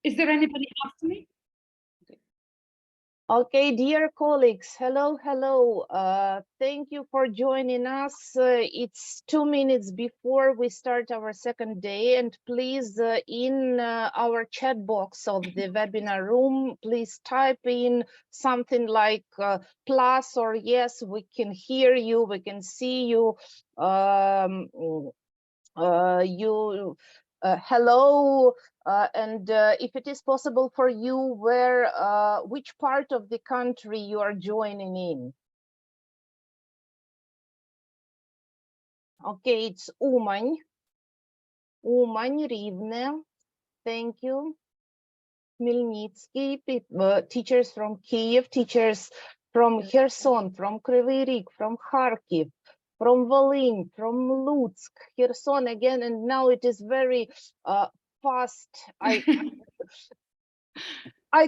Is there anybody after me? Okay, dear colleagues, hello. Thank you for joining us. It's 2 minutes before we start our second day, and please, in our chat box of the webinar room, please type in something like plus or yes, we can hear you, we can see you. Hello, and if it is possible for you, which part of the country you are joining in? Okay, it's Umань, Rivne, thank you. Khmelnytsky, teachers from Kiev, teachers from Kherson, from Kryvyi Rih, from Kharkiv, from Volyn, from Lutsk, Kherson again, and now it is very fast. I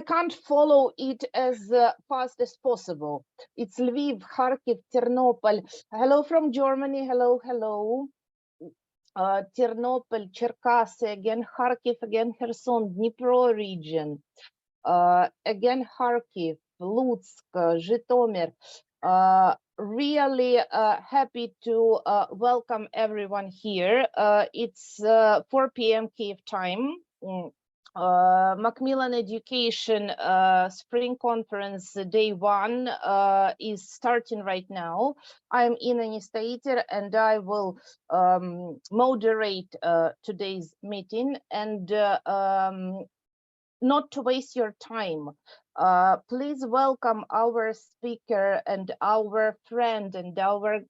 can't follow it as fast as possible. It's Lviv, Kharkiv, Ternopil. Hello from Germany. Hello. Ternopil, Cherkasy, again Kharkiv, again Kherson, Dnipro region, again Kharkiv, Lutsk, Zhytomyr. Really happy to welcome everyone here. It's 4 p.m. Kiev time. Macmillan Education Spring Conference Day 1 is starting right now. I'm Ina Nistaiter and I will moderate today's meeting, and not to waste your time, please welcome our speaker and our friend and our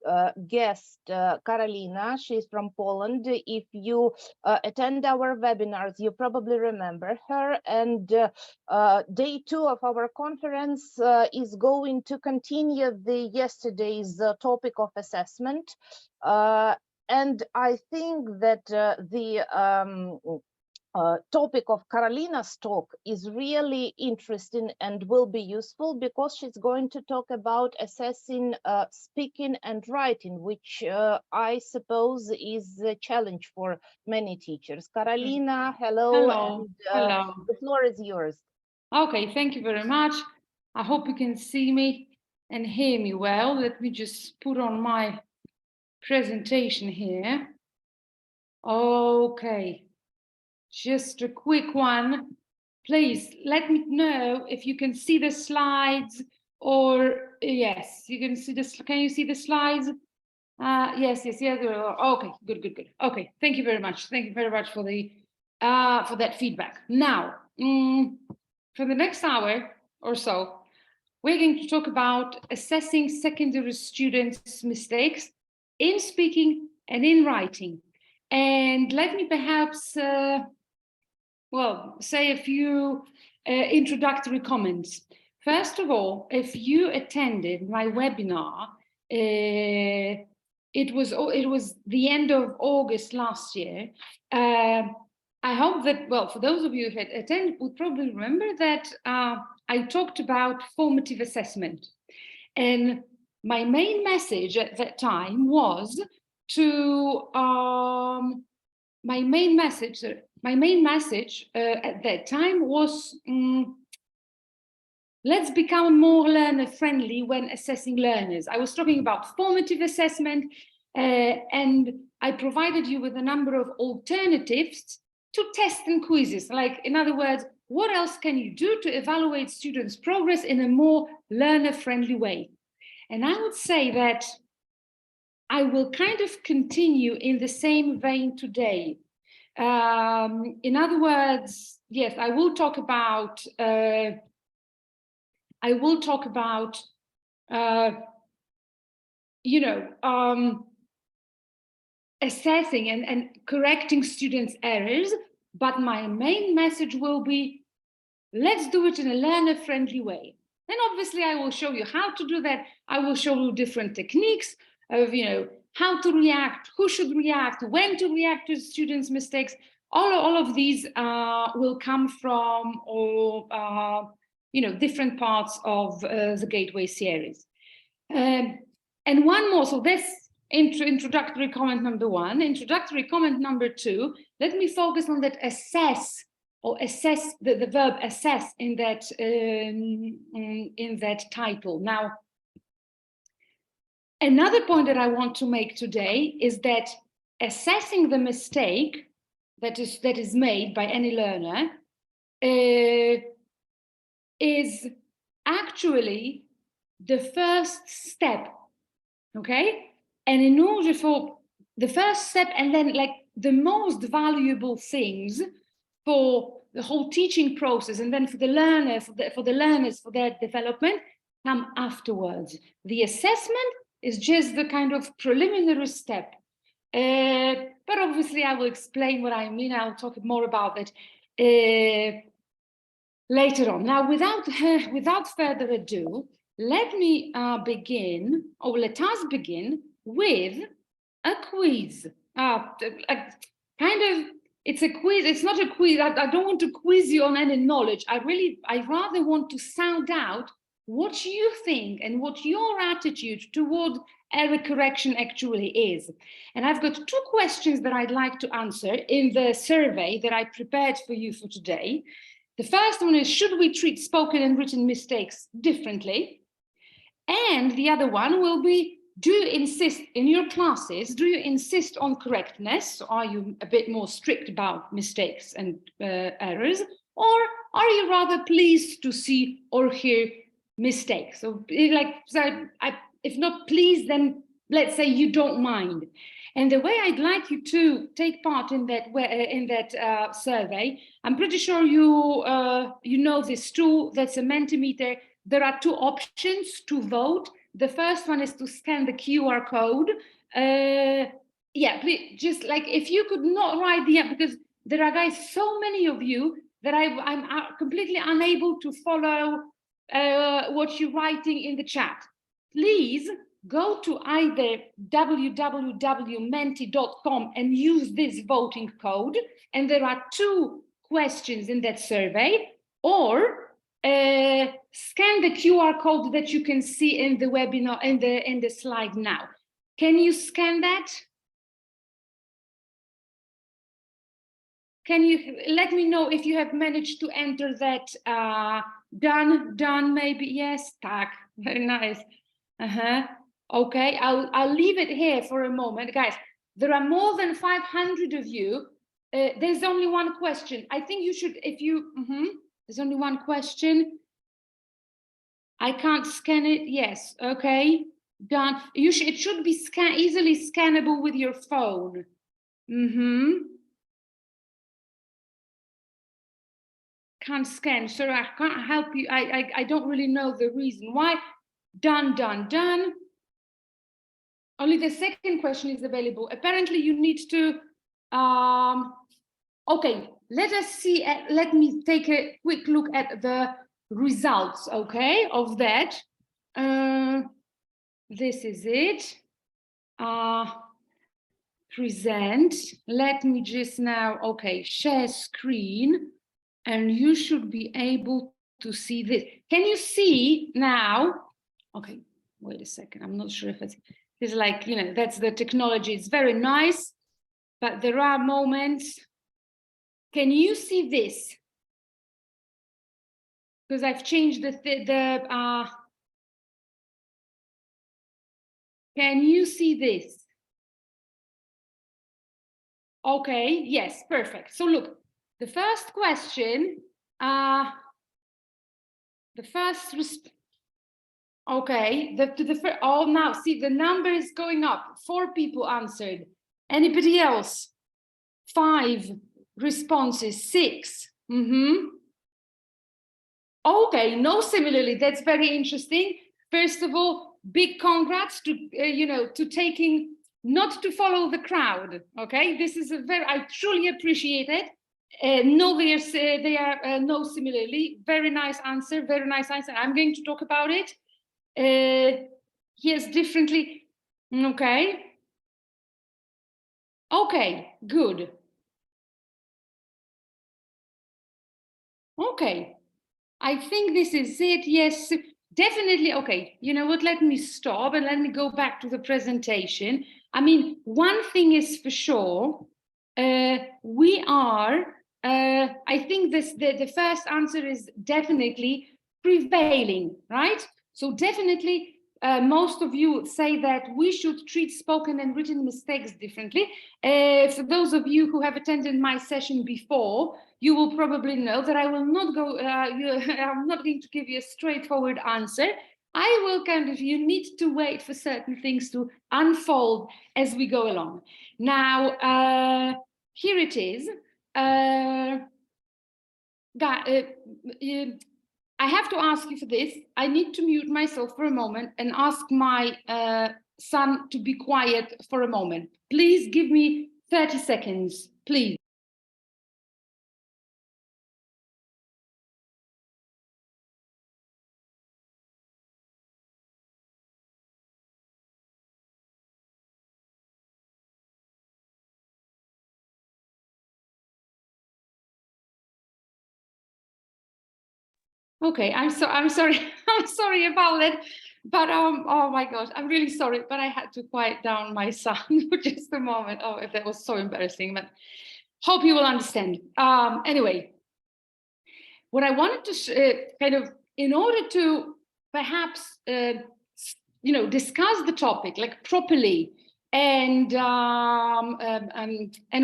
guest, Karolina. She's from Poland. If you attend our webinars, you probably remember her. And day 2 of our conference is going to continue the yesterday's topic of assessment. And I think that the topic of Karolina's talk is really interesting and will be useful, because she's going to talk about assessing speaking and writing, which I suppose is a challenge for many teachers. Karolina, hello. Hello. The floor is yours. Okay, thank you very much. I hope you can see me and hear me well. Let me just put on my presentation here. Okay. Just a quick one. Please let me know if you can see the slides, or yes, you can see this. Can you see the slides? Yes. Okay, good. Okay, thank you very much. Thank you very much for the for that feedback. Now, for the next hour or so, we're going to talk about assessing secondary students' mistakes in speaking and in writing. And let me perhaps say a few introductory comments. First of all, if you attended my webinar, it was the end of August last year. I hope that, for those of you who had attended would probably remember that I talked about formative assessment. And my main message at that time was to, my main message at that time was, let's become more learner-friendly when assessing learners. I was talking about formative assessment, and I provided you with a number of alternatives to tests and quizzes. Like, in other words, what else can you do to evaluate students' progress in a more learner-friendly way? And I would say that I will kind of continue in the same vein today. In other words, yes, I will talk about assessing and correcting students' errors, but my main message will be, let's do it in a learner-friendly way. And obviously, I will show you how to do that. I will show you different techniques of, how to react, who should react, when to react to students' mistakes. All of these will come from different parts of the Gateway series. And one more, so this introductory comment number 1. Introductory comment number 2, let me focus on that assess or assess, the verb assess in that title. Now, another point that I want to make today is that assessing the mistake that is made by any learner is actually the first step, okay? And in order for the first step, and then like the most valuable things for the whole teaching process, and then for the learner, for the learners, for their development, come afterwards. The assessment is just the kind of preliminary step. But obviously I will explain what I mean. I'll talk more about it later on. Now, without further ado, let me begin, or let us begin with a quiz. It's a quiz. It's not a quiz. I don't want to quiz you on any knowledge. I rather want to sound out what you think and what your attitude toward error correction actually is. And I've got two questions that I'd like to answer in the survey that I prepared for you for today. The first one is, should we treat spoken and written mistakes differently? And the other one will be, do you insist in your classes, do you insist on correctness? Are you a bit more strict about mistakes and errors? Or are you rather pleased to see or hear mistakes? So if not pleased, then let's say you don't mind. And the way I'd like you to take part in that survey, I'm pretty sure you know this tool, that's a Mentimeter. There are two options to vote. The first one is to scan the QR code. Yeah, please, just like if you could not write the app, because there are guys, so many of you that I'm completely unable to follow what you're writing in the chat. Please go to either www.menti.com and use this voting code. And there are two questions in that survey, or scan the QR code that you can see in the webinar, in the slide now. Can you scan that? Can you let me know if you have managed to enter that? Done, maybe, yes, tak, very nice. Okay, I'll leave it here for a moment. Guys, there are more than 500 of you. There's only one question. I think you should, if you, there's only one question. I can't scan it. Yes, okay, done. It should be easily scannable with your phone. Can't scan, so I can't help you. I don't really know the reason why. Done. Only the second question is available. Apparently you need to, okay, let us see, let me take a quick look at the results, okay, of that. This is it. Present. Let me just now, okay, share screen, and you should be able to see this. Can you see now? Okay, wait a second. I'm not sure if it's like, you know, that's the technology. It's very nice, but there are moments. Can you see this? Because I've changed can you see this? Okay, yes, perfect. So look, the first question, okay, oh, now see, the number is going up. 4 people answered. Anybody else? 5 responses, 6. Okay, no, similarly, that's very interesting. First of all, big congrats to, to taking, not to follow the crowd, okay? This is I truly appreciate it. No, they are no, similarly. Very nice answer, very nice answer. I'm going to talk about it. Yes, differently, okay. Okay, good. Okay. I think this is it. Yes, definitely. Okay, you know what? Let me stop and let me go back to the presentation. I mean, one thing is for sure, we are I think the first answer is definitely prevailing, right? So definitely most of you say that we should treat spoken and written mistakes differently. For those of you who have attended my session before, you will probably know that I will not go, I'm not going to give you a straightforward answer. I will you need to wait for certain things to unfold as we go along. Now, here it is. I have to ask you for this. I need to mute myself for a moment and ask my son to be quiet for a moment. Please give me 30 seconds, please. Okay, I'm sorry. I'm sorry about that. But oh my gosh, I'm really sorry. But I had to quiet down my son for just a moment. Oh, if that was so embarrassing. But hope you will understand. Anyway, what I wanted to kind of, in order to perhaps discuss the topic like properly and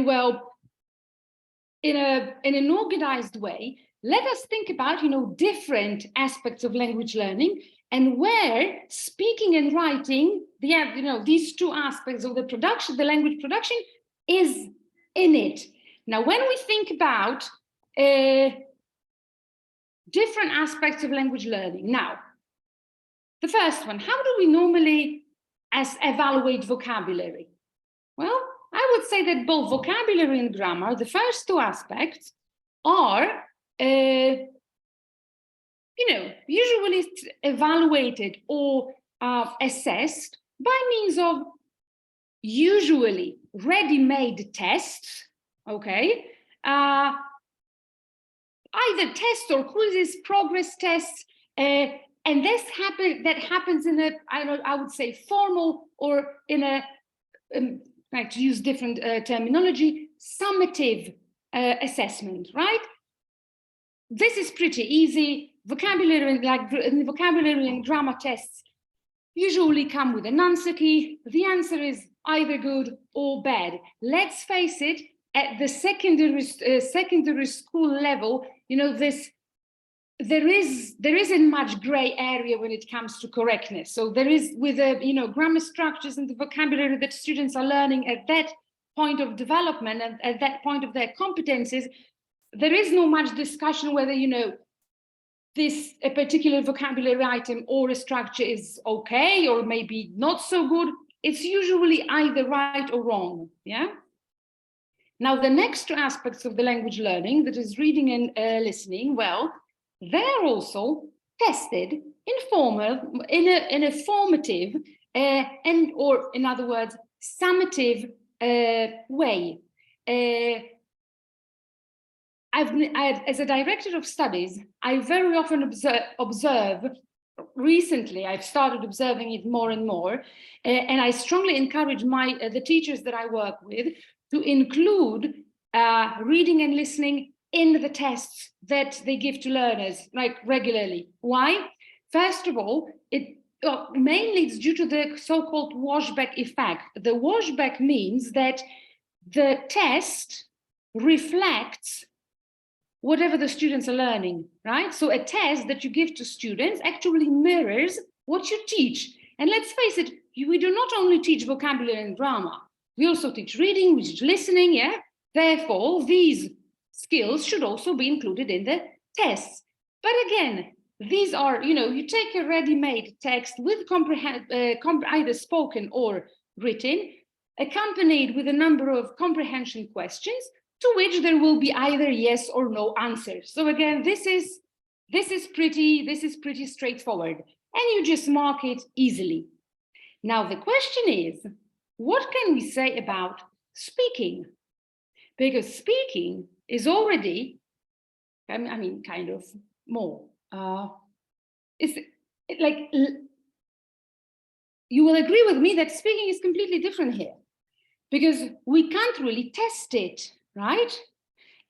well, in an organized way, let us think about different aspects of language learning and where speaking and writing, these two aspects of the language production is in it. Now, when we think about different aspects of language learning, now, the first one, how do we normally evaluate vocabulary? Well, I would say that both vocabulary and grammar, the first two aspects, are usually evaluated or assessed by means of usually ready-made tests, okay? Either tests or quizzes, progress tests, and that happens in I would say formal or in a like to use different terminology, summative assessment, right? This is pretty easy. Vocabulary and grammar tests usually come with an answer key. The answer is either good or bad. Let's face it, at the secondary school level, there isn't much gray area when it comes to correctness. So there is, with the grammar structures and the vocabulary that students are learning at that point of development and at that point of their competencies, there is no much discussion whether a particular vocabulary item or a structure is okay or maybe not so good. It's usually either right or wrong. Yeah. Now, the next two aspects of the language learning, that is reading and listening, well, they're also tested in a formative or in other words, summative way. As a director of studies, I very often observe. Recently, I've started observing it more and more, and I strongly encourage the teachers that I work with to include reading and listening in the tests that they give to learners, like regularly. Why? First of all, mainly it's due to the so-called washback effect. The washback means that the test reflects whatever the students are learning, right? So a test that you give to students actually mirrors what you teach. And let's face it, we do not only teach vocabulary and grammar, we also teach reading, we teach listening, yeah? Therefore, these skills should also be included in the tests. But again, these are, you take a ready-made text with either spoken or written, accompanied with a number of comprehension questions, to which there will be either yes or no answers. So again, this is pretty straightforward, and you just mark it easily. Now the question is, what can we say about speaking? Because speaking is already, kind of more. It's like, you will agree with me that speaking is completely different here, because we can't really test it, right?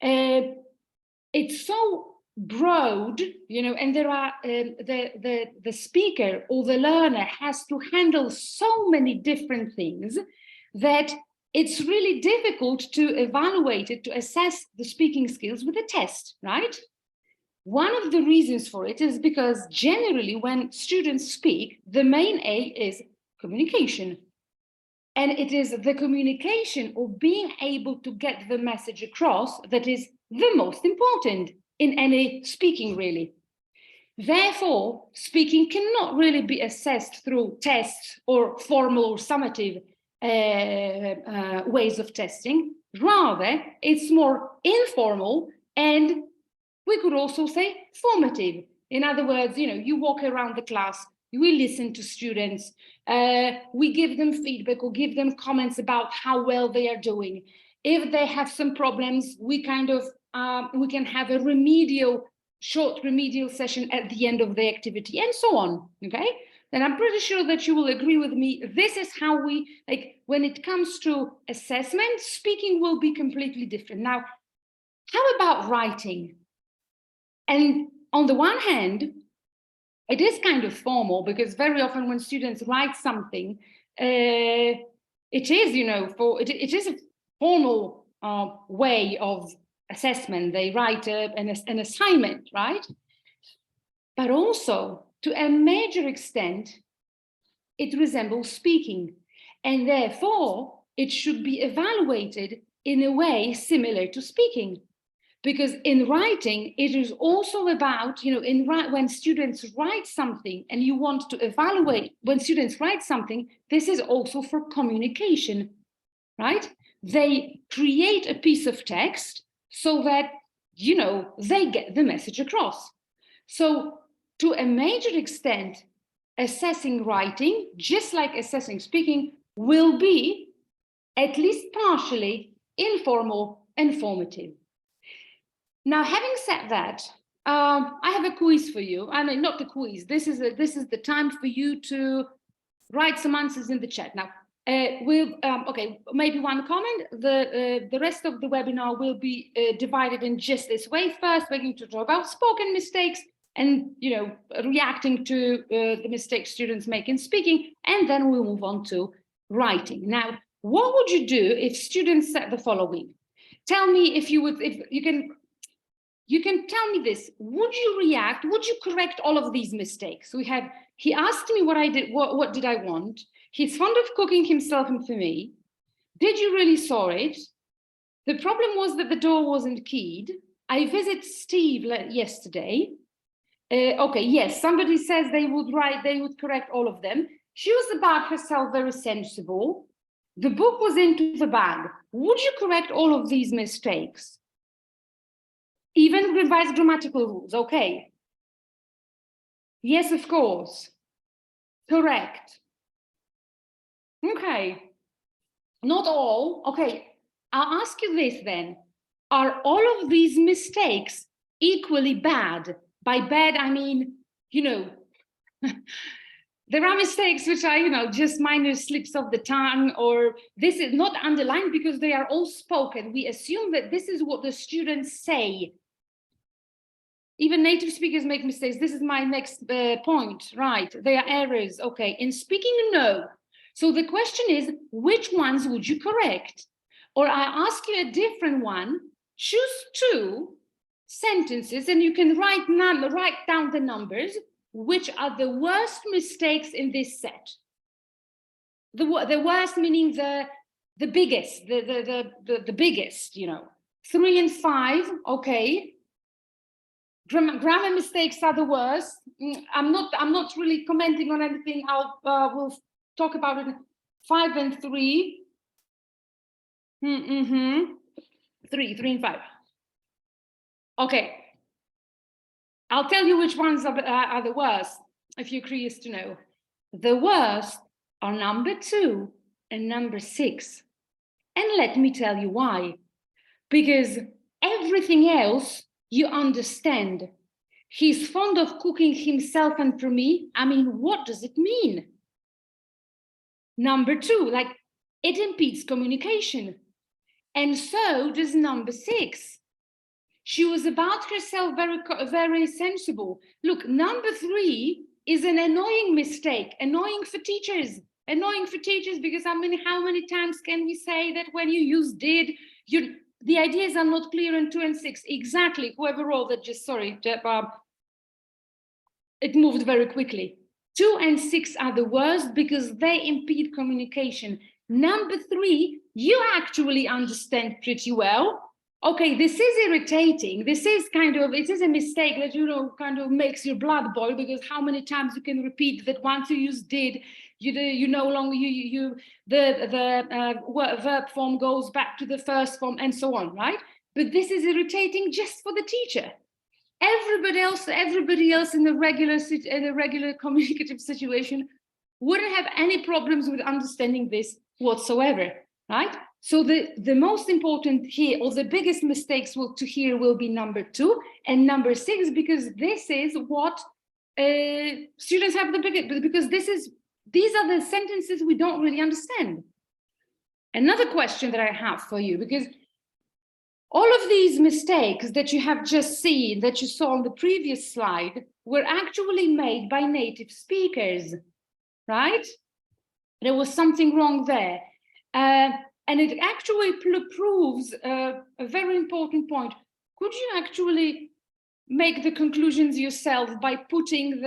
it's so broad, you know, and there are the speaker or the learner has to handle so many different things that it's really difficult to evaluate it, to assess the speaking skills with a test, right? One of the reasons for it is because generally when students speak, the main aim is communication. And it is the communication or being able to get the message across that is the most important in any speaking, really. Therefore, speaking cannot really be assessed through tests or formal or summative ways of testing. Rather, it's more informal and we could also say formative. In other words, you know, you walk around the class, we listen to students, we give them feedback or give them comments about how well they are doing. If they have some problems, we kind of, we can have a short remedial session at the end of the activity and so on, okay? Then I'm pretty sure that you will agree with me. This is how we, like, when it comes to assessment, speaking will be completely different. Now, how about writing? And on the one hand, it is kind of formal because very often when students write something, it is, you know, it is a formal way of assessment. They write an assignment, right? But also, to a major extent, it resembles speaking. And therefore, it should be evaluated in a way similar to speaking. Because in writing, it is also about, you know, when students write something and you want to evaluate, when students write something, this is also for communication, right? They create a piece of text so that, you know, they get the message across. So to a major extent, assessing writing, just like assessing speaking, will be at least partially informal and formative. Now, having said that, I have a quiz for you. I mean, not a quiz. This is the time for you to write some answers in the chat. Now, okay, maybe one comment. The rest of the webinar will be divided in just this way. First, we're going to talk about spoken mistakes and, you know, reacting to the mistakes students make in speaking, and then we'll move on to writing. Now, what would you do if students said the following? Tell me if you would, if you can tell me this. Would you react? Would you correct all of these mistakes? He asked me what I did, what did I want? He's fond of cooking himself and for me. Did you really saw it? The problem was that the door wasn't keyed. I visited Steve yesterday. Okay, yes, somebody says they would correct all of them. She was about herself very sensible. The book was into the bag. Would you correct all of these mistakes? Even revise grammatical rules, okay. Yes, of course. Correct. Okay. Not all. Okay. I'll ask you this then. Are all of these mistakes equally bad? By bad, I mean, you know, there are mistakes which are, you know, just minor slips of the tongue, or this is not underlined because they are all spoken. We assume that this is what the students say. Even native speakers make mistakes. This is my next point, right? They are errors, okay. In speaking, no. So the question is, which ones would you correct? Or I ask you a different one, choose 2 sentences and you can write down the numbers, which are the worst mistakes in this set. The worst meaning the biggest, the biggest, you know. 3 and 5, okay. Grammar mistakes are the worst. I'm not really commenting on anything. We'll talk about it. 5 and 3. 3 and 5. Okay. I'll tell you which ones are the worst, if you're curious to know. The worst are number 2 and number 6. And let me tell you why. Because everything else you understand. He's fond of cooking himself and for me. I mean, what does it mean? Number 2, like, it impedes communication. And so does number 6. She was about herself very sensible. Look, number 3 is an annoying mistake, annoying for teachers because how many times can we say that when you use did, the ideas are not clear in 2 and 6. Exactly, whoever wrote that, just sorry, it moved very quickly. 2 and 6 are the worst because they impede communication. Number 3, you actually understand pretty well. Okay, this is irritating. This is it is a mistake that, kind of makes your blood boil, because how many times you can repeat that once you use did, you no longer, the verb form goes back to the first form and so on, right? But this is irritating just for the teacher. Everybody else in the regular communicative situation wouldn't have any problems with understanding this whatsoever, right? So the most important here, or the biggest mistakes to hear, will be number 2 and number 6, because this is what students have the biggest, because these are the sentences we don't really understand. Another question that I have for you, because all of these mistakes that you have just seen, that you saw on the previous slide, were actually made by native speakers, right? There was something wrong there. And it actually proves a very important point. Could you actually make the conclusions yourself by putting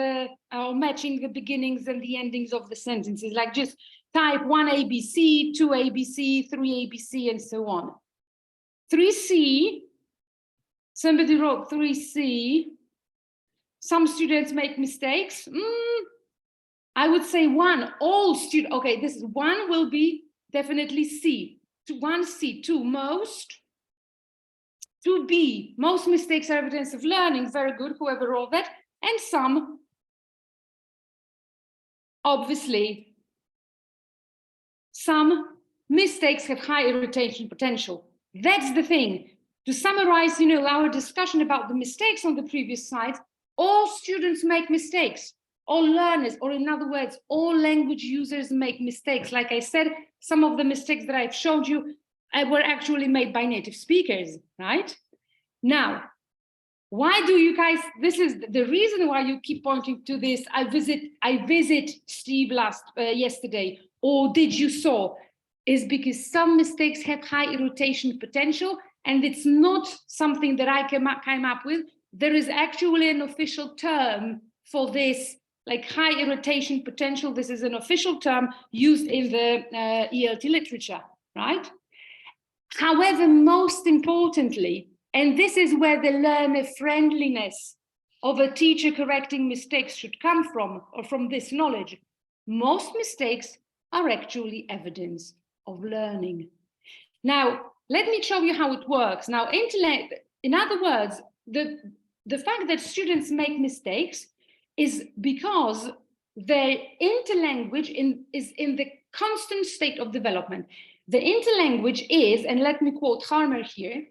matching the beginnings and the endings of the sentences, like just type 1 ABC, 2 ABC, 3 ABC, and so on. 3C, somebody wrote 3C. Some students make mistakes. I would say 1, all students, okay, this is 1 will be definitely C. 1C, 2, most. 2B, most mistakes are evidence of learning, very good, whoever wrote that. And some, obviously, some mistakes have high retention potential. That's the thing. To summarize, our discussion about the mistakes on the previous slides, all students make mistakes. All learners, or in other words, all language users make mistakes. Like I said, some of the mistakes that I've showed you were actually made by native speakers, right? Now, why do you guys, this is the reason why you keep pointing to this. I visit Steve yesterday, or did you saw, is because some mistakes have high irritation potential, and it's not something that I came up with. There is actually an official term for this, like high irritation potential. This is an official term used in the ELT literature, right? However, most importantly, and this is where the learner friendliness of a teacher correcting mistakes should come from, or from this knowledge, most mistakes are actually evidence of learning. Now, let me show you how it works. Now, in other words, the fact that students make mistakes is because their interlanguage is in the constant state of development. The interlanguage is, and let me quote Harmer here,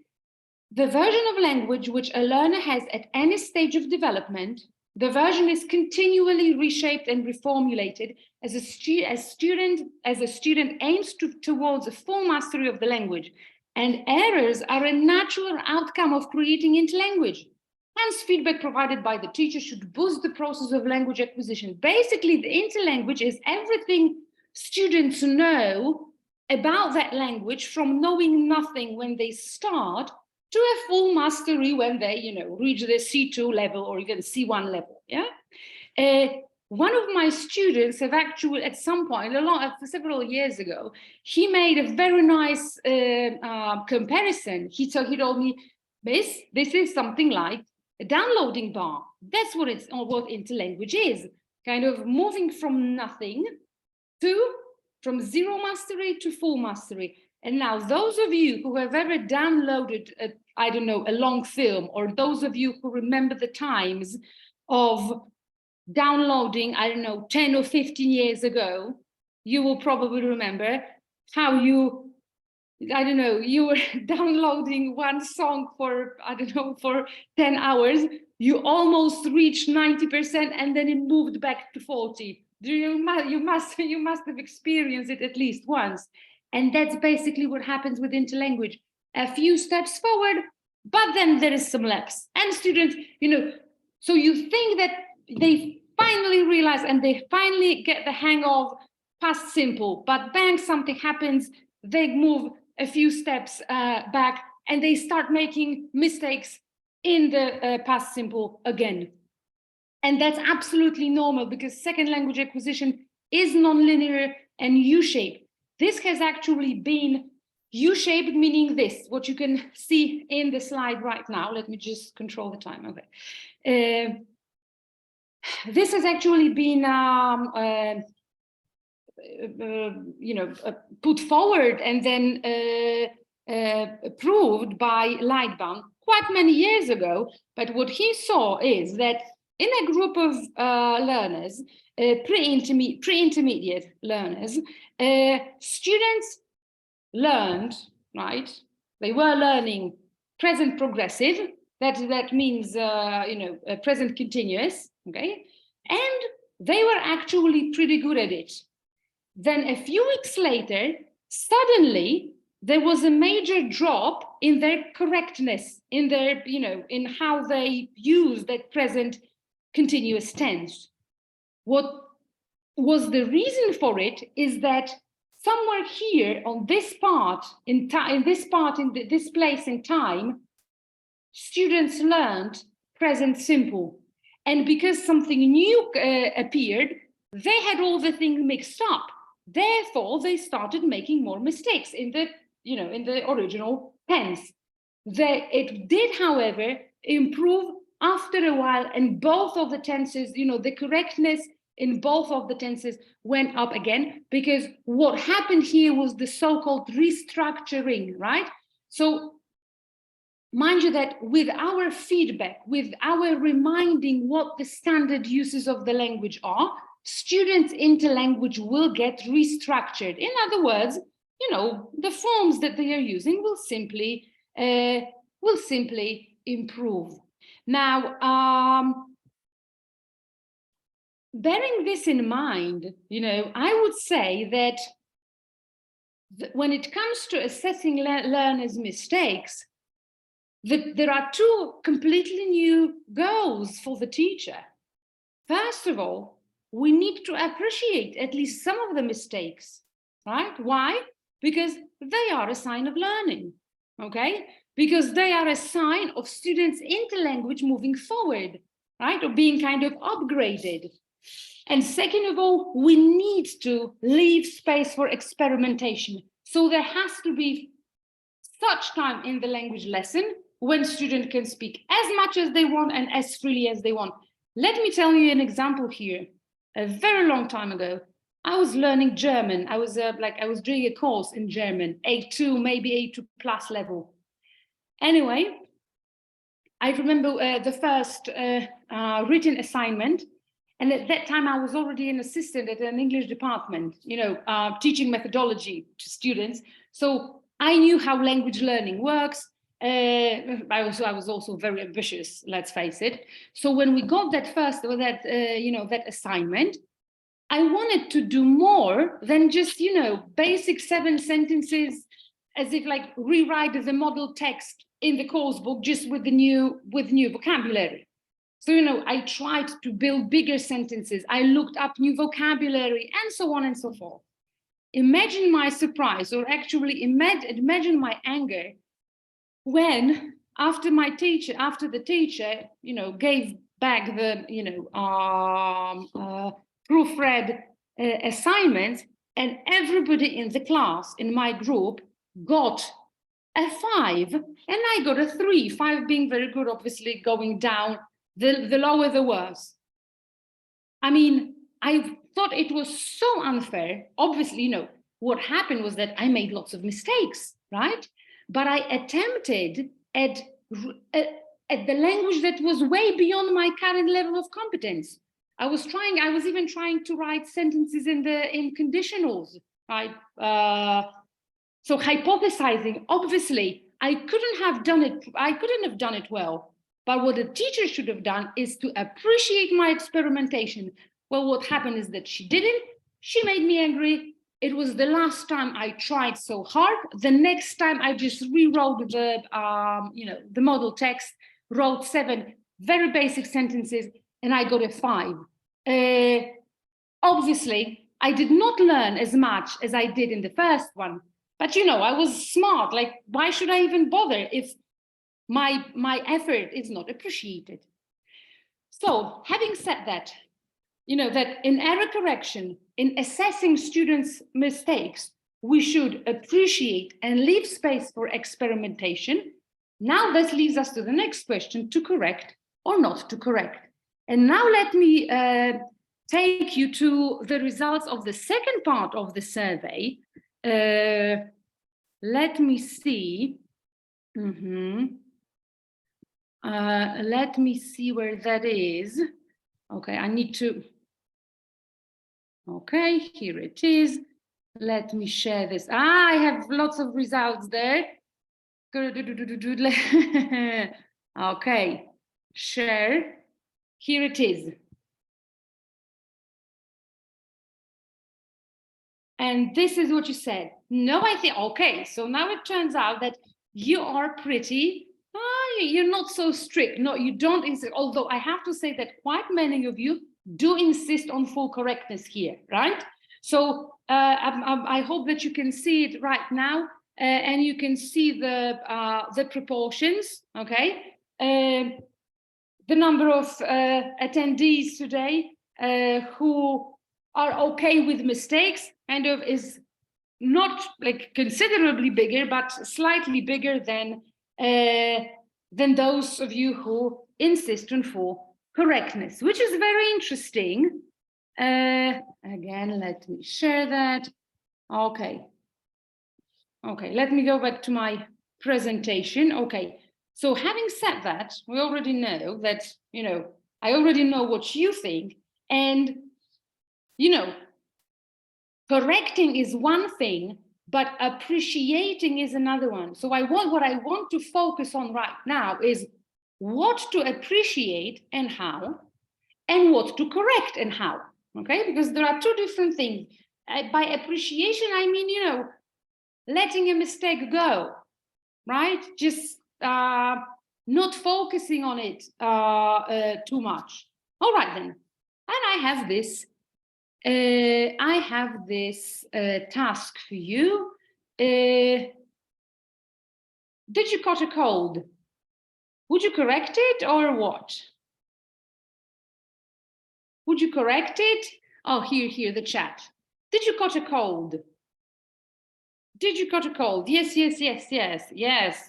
the version of language which a learner has at any stage of development. The version is continually reshaped and reformulated as a student aims towards a full mastery of the language, and errors are a natural outcome of creating interlanguage. Hence, feedback provided by the teacher should boost the process of language acquisition. Basically, the interlanguage is everything students know about that language, from knowing nothing when they start to a full mastery when they, reach the C2 level or even C1 level. Yeah. One of my students have actually, at some point, several years ago, he made a very nice comparison. He told me, this is something like a downloading bar. That's what interlanguage is. Kind of moving from nothing from zero mastery to full mastery. And now those of you who have ever downloaded, a long film, or those of you who remember the times of downloading, 10 or 15 years ago, you will probably remember how you were downloading one song for, for 10 hours, you almost reached 90%, and then it moved back to 40. You must have experienced it at least once. And that's basically what happens with interlanguage. A few steps forward, but then there is some lapse. And students, so you think that they finally realize and they finally get the hang of past simple, but bang, something happens, they move a few steps back and they start making mistakes in the past simple again. And that's absolutely normal because second language acquisition is nonlinear and U-shaped. This has actually been U-shaped, meaning this, what you can see in the slide right now. Let me just control the time of it. This has actually been put forward and then approved by Lightbound quite many years ago. But what he saw is that in a group of learners, pre-intermediate learners, students learned, right? They were learning present progressive. That means present continuous. Okay, and they were actually pretty good at it. Then a few weeks later, suddenly there was a major drop in their correctness, in their, in how they use that present continuous tense. What was the reason for it is that somewhere here on this part in time, this place in time, students learned present simple. And because something new appeared, they had all the things mixed up. Therefore, they started making more mistakes in the, in the original tense. It did, however, improve after a while, and both of the tenses, the correctness in both of the tenses went up again, because what happened here was the so-called restructuring, right? So mind you that with our feedback, with our reminding what the standard uses of the language are, students' interlanguage will get restructured. In other words, the forms that they are using will simply improve. Now, bearing this in mind, I would say that when it comes to assessing learners' mistakes, there are two completely new goals for the teacher. First of all, we need to appreciate at least some of the mistakes, right? Why? Because they are a sign of learning, okay? Because they are a sign of students' interlanguage moving forward, right? Or being kind of upgraded. And second of all, we need to leave space for experimentation. So there has to be such time in the language lesson when students can speak as much as they want and as freely as they want. Let me tell you an example here. A very long time ago, I was learning German. I was doing a course in German, A2, maybe A2 plus level. Anyway, I remember the first written assignment. And at that time, I was already an assistant at an English department, teaching methodology to students. So I knew how language learning works. I was also very ambitious, let's face it. So when we got that assignment, I wanted to do more than just, basic 7 sentences, as if like rewrite the model text in the course book just with new vocabulary. So, I tried to build bigger sentences. I looked up new vocabulary and so on and so forth. Imagine my surprise, or actually imagine my anger when after the teacher, gave back the, proofread assignments, and everybody in the class, in my group, got a 5, and I got a 3, 5 being very good, obviously going down, the lower the worse. I mean, I thought it was so unfair. Obviously, what happened was that I made lots of mistakes, right? But I attempted at the language that was way beyond my current level of competence. I was even trying to write sentences in conditionals, right? So hypothesizing, obviously, I couldn't have done it well. But what the teacher should have done is to appreciate my experimentation. Well, what happened is that she didn't. She made me angry. it was the last time I tried so hard. The next time I just rewrote the, the model text, wrote 7 very basic sentences, and I got a 5. Obviously, I did not learn as much as I did in the first one, but I was smart. Like, why should I even bother if my effort is not appreciated? So, having said that, that in error correction, in assessing students' mistakes, we should appreciate and leave space for experimentation. Now this leads us to the next question: to correct or not to correct. And now let me take you to the results of the second part of the survey. Let me see. Let me see where that is. Okay, I need to. Okay, here it is. Let me share this. I have lots of results there. Okay, share. Here it is. And this is what you said. No, I think, okay, so now it turns out that you are pretty, you're not so strict. No, you don't insist, although I have to say that quite many of you do insist on full correctness here, right? So I hope that you can see it right now, and you can see the proportions, okay? The number of attendees today who are okay with mistakes kind of is not like considerably bigger, but slightly bigger than those of you who insist on full correctness, which is very interesting. Again, let me share that. Okay, let me go back to my presentation. Okay, so having said that, we already know that, I already know what you think, and, correcting is one thing, but appreciating is another one. So what I want to focus on right now is what to appreciate and how, and what to correct and how, okay? Because there are 2 different things. By appreciation, I mean, letting a mistake go, right? Just not focusing on it too much. All right then, and I have this task for you. Did you catch a cold? Would you correct it or what? Would you correct it? Oh, here, the chat. Did you catch a cold? Did you catch a cold? Yes.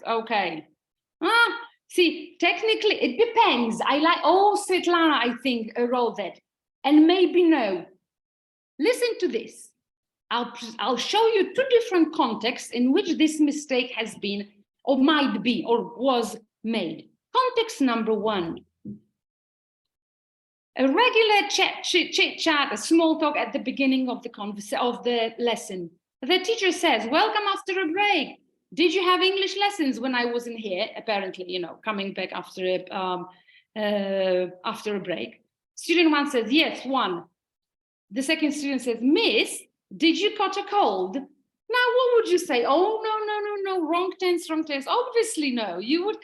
Okay. See, technically it depends. Svetlana, I think, wrote that. And maybe no. Listen to this. I'll show you 2 different contexts in which this mistake has been, or might be, or was made. Context number 1. A regular chit-chat, a small talk at the beginning of the lesson. The teacher says, "Welcome after a break. Did you have English lessons when I wasn't here?" Apparently, coming back after a break. Student 1 says, "Yes, 1. The second student says, "Miss, did you catch a cold?" Now, what would you say? Oh, no, wrong tense. Obviously, no. You would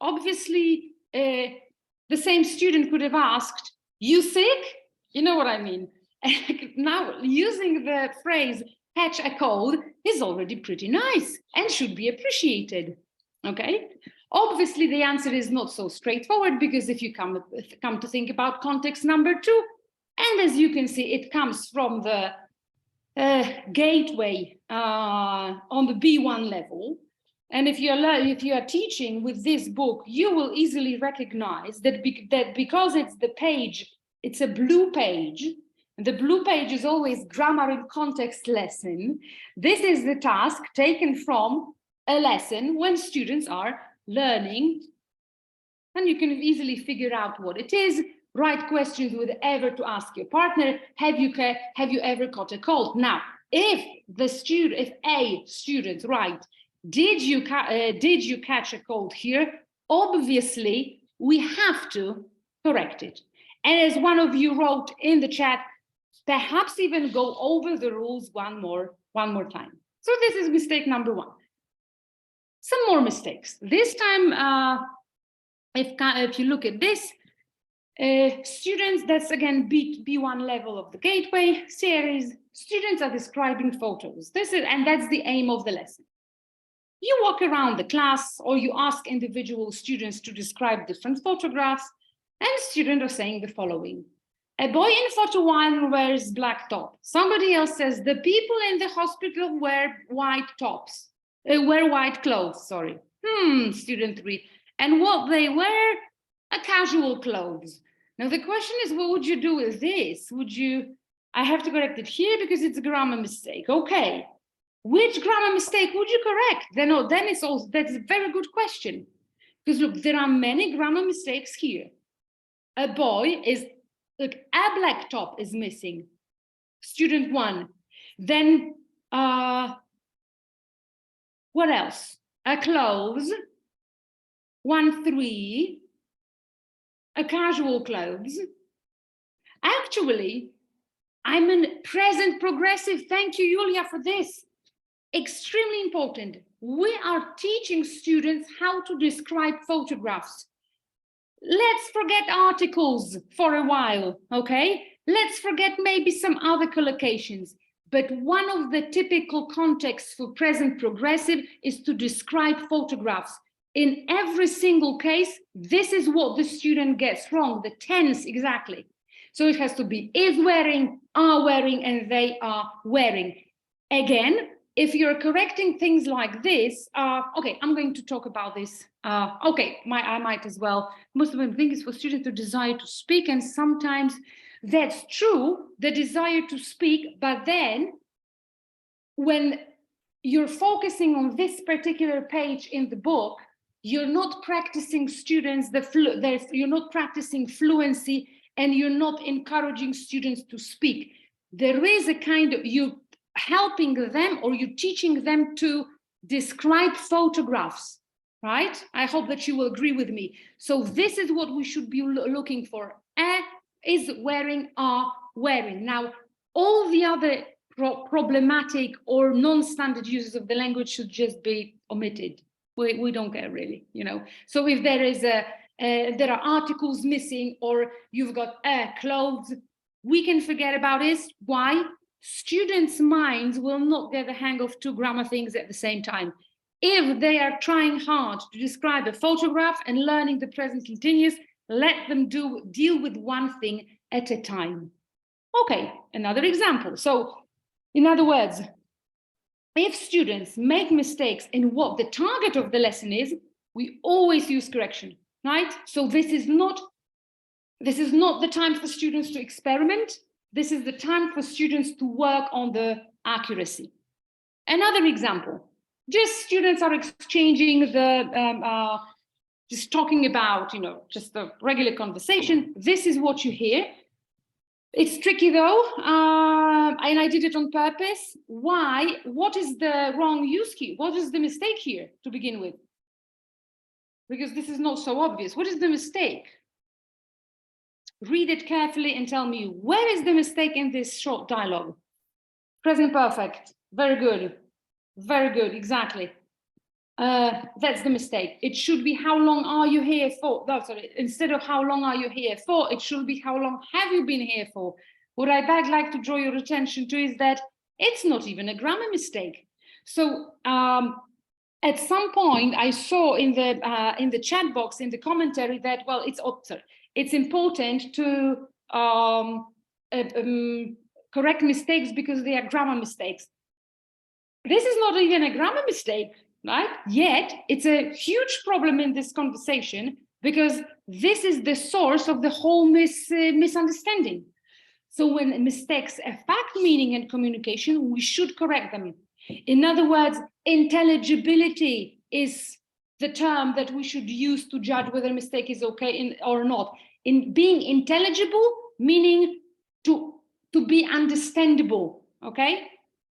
obviously, the same student could have asked, "You sick?" You know what I mean? Now, using the phrase "catch a cold" is already pretty nice and should be appreciated, okay? Obviously, the answer is not so straightforward, because if you come to think about context number 2, and as you can see, it comes from the gateway on the B1 level. And if you are teaching with this book, you will easily recognize that because it's a blue page, and the blue page is always grammar and context lesson. This is the task taken from a lesson when students are learning, and you can easily figure out what it is. Write questions with ever to ask your partner, have you ever caught a cold? Now, if a student writes, did you catch a cold here? Obviously, we have to correct it. And as one of you wrote in the chat, perhaps even go over the rules one more time. So this is mistake number one. Some more mistakes. This time, if you look at this, students, that's again B1 level of the Gateway series, students are describing photos. And that's the aim of the lesson. You walk around the class or you ask individual students to describe different photographs, and students are saying the following. A boy in photo one wears black top. Somebody else says the people in the hospital wear white tops. Wear white clothes, sorry. Student 3. And what they wear are casual clothes. Now the question is, what would you do with this? I have to correct it here because it's a grammar mistake. Okay. Which grammar mistake would you correct? That's a very good question. Because look, there are many grammar mistakes here. A black top is missing. Student 1. Then, what else? A clothes, 1-3, a casual clothes. Actually, I'm in present progressive. Thank you, Julia, for this. Extremely important. We are teaching students how to describe photographs. Let's forget articles for a while, okay? Let's forget maybe some other collocations. But one of the typical contexts for present progressive is to describe photographs. In every single case, this is what the student gets wrong, the tense exactly. So it has to be is wearing, are wearing, and they are wearing. Again, if you're correcting things like this, okay, I'm going to talk about this. I might as well. Most of them think it's for students to desire to speak, and sometimes that's true, the desire to speak, but then when you're focusing on this particular page in the book, you're not practicing you're not practicing fluency, and you're not encouraging students to speak. There is a kind of, you helping them or you teaching them to describe photographs, right? I hope that you will agree with me. So this is what we should be looking for. Is wearing, are wearing. Now, all the other problematic or non-standard uses of the language should just be omitted. We don't care really, you know. So if there is there are articles missing, or you've got clothes, we can forget about this. Why? Students' minds will not get the hang of two grammar things at the same time. If they are trying hard to describe a photograph and learning the present continuous, let them deal with one thing at a time. Okay, another example. So, in other words, if students make mistakes in what the target of the lesson is, we always use correction, right? So this is not the time for students to experiment. This is the time for students to work on the accuracy. Another example, just students are exchanging just talking about, you know, just a regular conversation. This is what you hear. It's tricky though, and I did it on purpose. Why? What is the wrong use key? What is the mistake here to begin with? Because this is not so obvious. What is the mistake? Read it carefully and tell me, where is the mistake in this short dialogue? Present perfect. Very good. Very good, exactly. That's the mistake. It should be how long are you here for? No, sorry. Instead of how long are you here for, it should be how long have you been here for? What I'd like to draw your attention to is that it's not even a grammar mistake. So at some point I saw in the chat box, in the commentary, that, well, it's important to correct mistakes because they are grammar mistakes. This is not even a grammar mistake, right? Yet it's a huge problem in this conversation because this is the source of the whole misunderstanding. So when mistakes affect meaning and communication, we should correct them. In other words, intelligibility is the term that we should use to judge whether a mistake is okay or not. In being intelligible, meaning to be understandable, okay?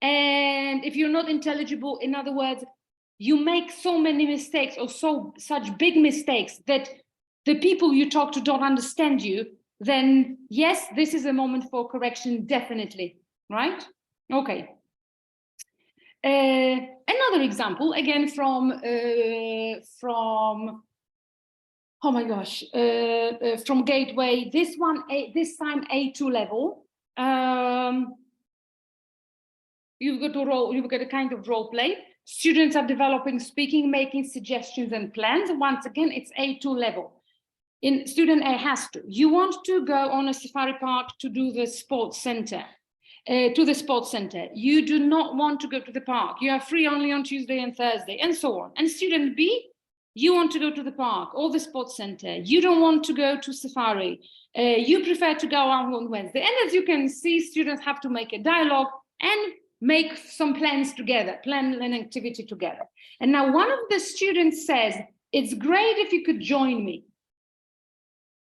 And if you're not intelligible, in other words, you make so many mistakes or such big mistakes that the people you talk to don't understand you, then yes, this is a moment for correction, definitely, right? Okay. Another example, again from oh my gosh, from Gateway. This one, this time A2 level. You've got a kind of role play. Students are developing speaking, making suggestions and plans. Once again, it's A2 level. In student A has to. You want to go on a safari park to do the sports center. You do not want to go to the park. You are free only on Tuesday and Thursday, and so on. And student B, you want to go to the park or the sports center. You don't want to go to safari. You prefer to go out on Wednesday. And as you can see, students have to make a dialogue and make some plans together, plan an activity together. And now one of the students says, it's great if you could join me.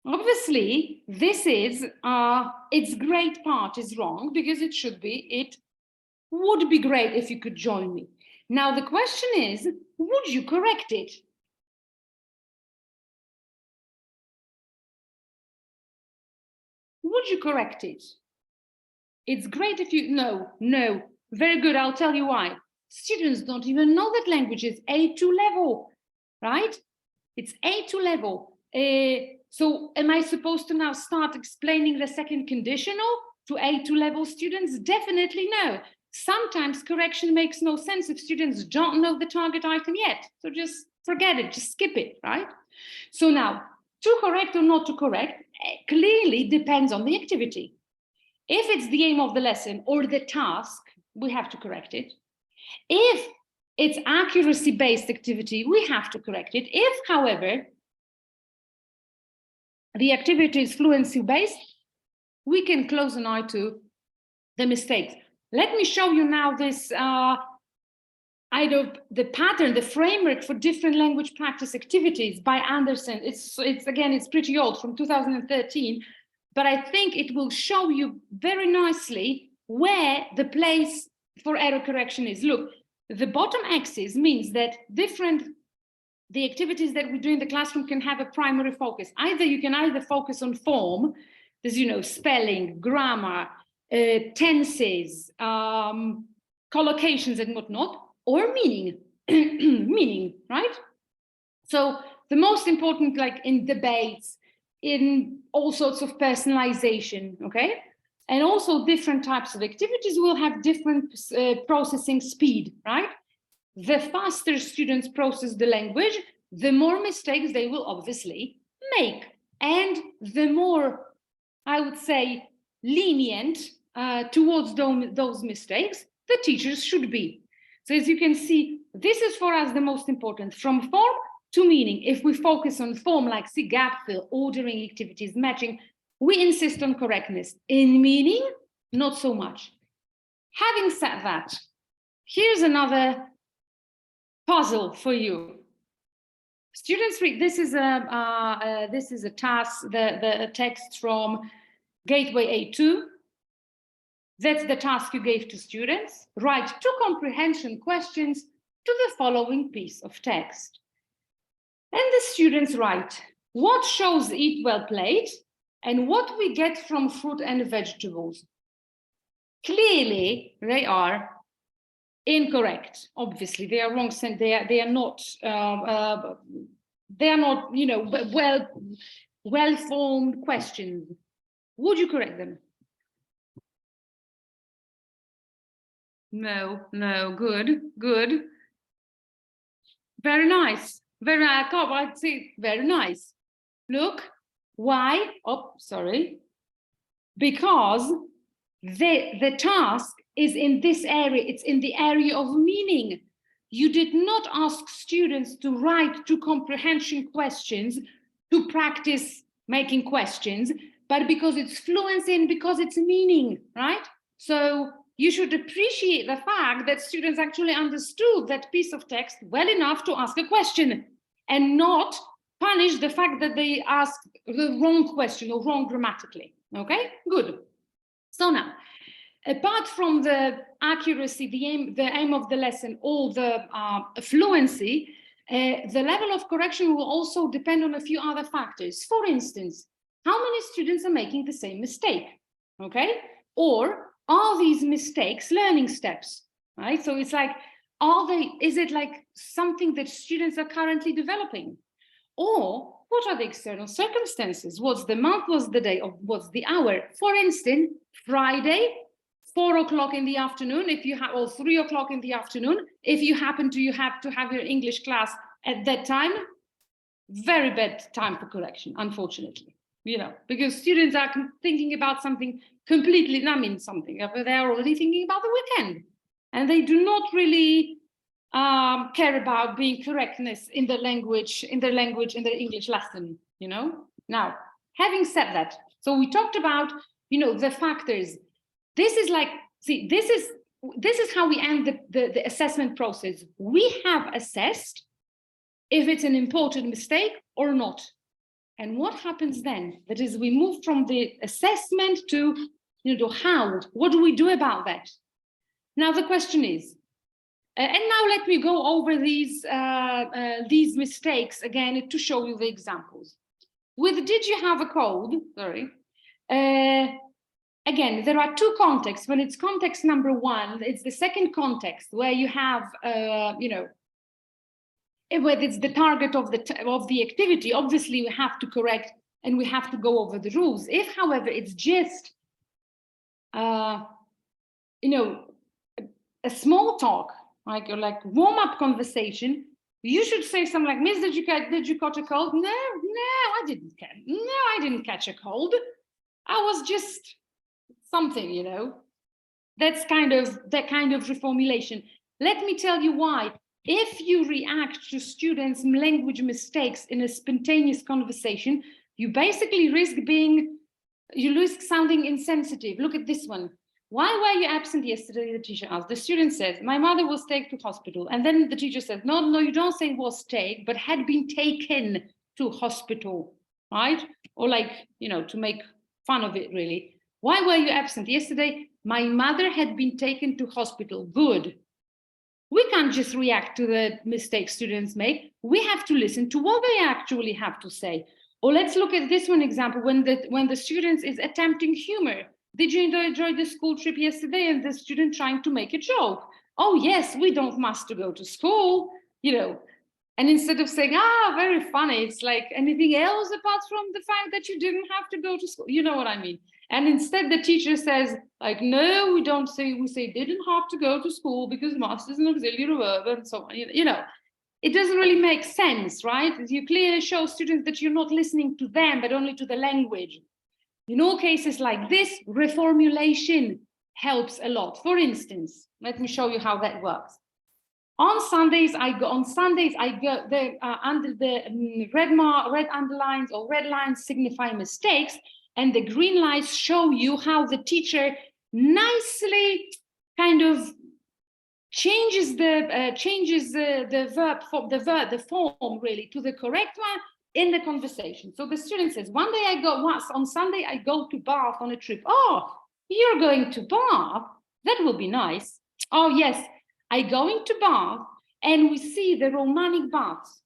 Obviously, this is, it's great part is wrong, because it should be, it would be great if you could join me. Now, the question is, would you correct it? Would you correct it? It's great if you, no, very good, I'll tell you why. Students don't even know that language is A2 level, right? It's A2 level. So am I supposed to now start explaining the second conditional to A2 level students? Definitely no. Sometimes correction makes no sense if students don't know the target item yet. So just forget it, just skip it, right? So now, to correct or not to correct clearly depends on the activity. If it's the aim of the lesson or the task, we have to correct it. If it's accuracy-based activity, we have to correct it. If, however, the activity is fluency-based, we can close an eye to the mistakes. Let me show you now this the pattern, the framework for different language practice activities by Anderson. It's pretty old, from 2013, but I think it will show you very nicely where the place for error correction is. Look, the bottom axis means that the activities that we do in the classroom can have a primary focus. You can either focus on form, there's, spelling, grammar, tenses, collocations and whatnot, or meaning, meaning, right? So the most important, like in debates, in all sorts of personalization, okay? And also different types of activities will have different processing speed, right? The faster students process the language, the more mistakes they will obviously make. And the more, I would say, lenient towards those mistakes, the teachers should be. So as you can see, this is for us the most important, from form to meaning. If we focus on form, like see gap fill, ordering activities, matching, we insist on correctness. In meaning, not so much. Having said that, here's another puzzle for you. Students read, this is a task, the text from Gateway A2. That's the task you gave to students. Write 2 comprehension questions to the following piece of text. And the students write, what shows eat well plate and what we get from fruit and vegetables? Clearly, they are incorrect. Obviously, they are wrong. They are not, well-formed questions. Would you correct them? No, good. Very nice. I'd say very nice. Look, why? Oh, sorry. Because the task is in this area. It's in the area of meaning. You did not ask students to write 2 comprehension questions to practice making questions, but because it's fluency and because it's meaning, right? So you should appreciate the fact that students actually understood that piece of text well enough to ask a question, and not punish the fact that they asked the wrong question or wrong grammatically. Okay, good. So now, apart from the accuracy, the aim of the lesson, or the fluency, the level of correction will also depend on a few other factors. For instance, how many students are making the same mistake? Okay, or are these mistakes learning steps, right? So it's like, is it like something that students are currently developing? Or what are the external circumstances? What's the month, what's the day, or what's the hour? For instance, Friday, 4 o'clock in the afternoon, if you have, or 3 o'clock in the afternoon, if you happen to you have to have your English class at that time, very bad time for correction, unfortunately, because students are thinking about something completely, they're already thinking about the weekend, and they do not really care about being correctness in their language, in their English lesson, Now, having said that, so we talked about, the factors. This is like, see, this is how we end the assessment process. We have assessed if it's an important mistake or not. And what happens then? That is, we move from the assessment to, what do we do about that? Now, the question is, and now let me go over these mistakes again to show you the examples. With did you have a cold? Sorry. Again, there are two contexts. When it's context number one, it's the second context where you have, whether it's the target of the activity. Obviously, we have to correct and we have to go over the rules. If, however, it's just, a small talk, like warm-up conversation, you should say something like, Miss, did you catch a cold? No, I didn't catch a cold. I was just something, that kind of reformulation. Let me tell you why. If you react to students' language mistakes in a spontaneous conversation, you basically risk sounding insensitive. Look at this one. Why were you absent yesterday? The teacher asked. The student says, my mother was taken to hospital. And then the teacher says, no, you don't say was taken, but had been taken to hospital, right? Or to make fun of it, really. Why were you absent yesterday? My mother had been taken to hospital. Good. We can't just react to the mistakes students make. We have to listen to what they actually have to say. Or let's look at this one example, when the student is attempting humor. Did you enjoy the school trip yesterday? And the student trying to make a joke. Oh, yes, we don't must to go to school, And instead of saying, very funny, it's like, anything else apart from the fact that you didn't have to go to school? You know what I mean? And instead the teacher says, no, we don't say, we say didn't have to go to school because must is an auxiliary verb and so on. It doesn't really make sense, right? You clearly show students that you're not listening to them, but only to the language. In all cases like this, reformulation helps a lot. For instance, let me show you how that works. On Sundays, I go under the red underlines or red lines signify mistakes, and the green lines show you how the teacher nicely kind of changes the form really to the correct one in the conversation. So the student says, on Sunday I go to Bath on a trip. Oh, you're going to Bath? That will be nice. Oh yes, I going to Bath and we see the Romanic baths.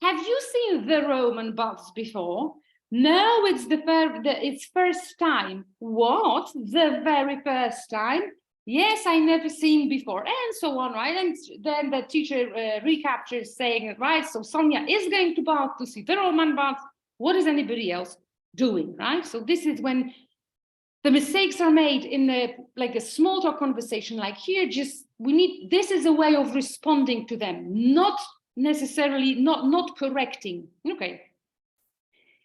Have you seen the Roman baths before? No, it's first time. What? The very first time? Yes, I never seen before, and so on, right? And then the teacher recaptures saying, right, so Sonia is going to Bath to see the Roman baths. What is anybody else doing, right? So this is when the mistakes are made in a small talk conversation like here. This is a way of responding to them, not necessarily, not correcting. Okay.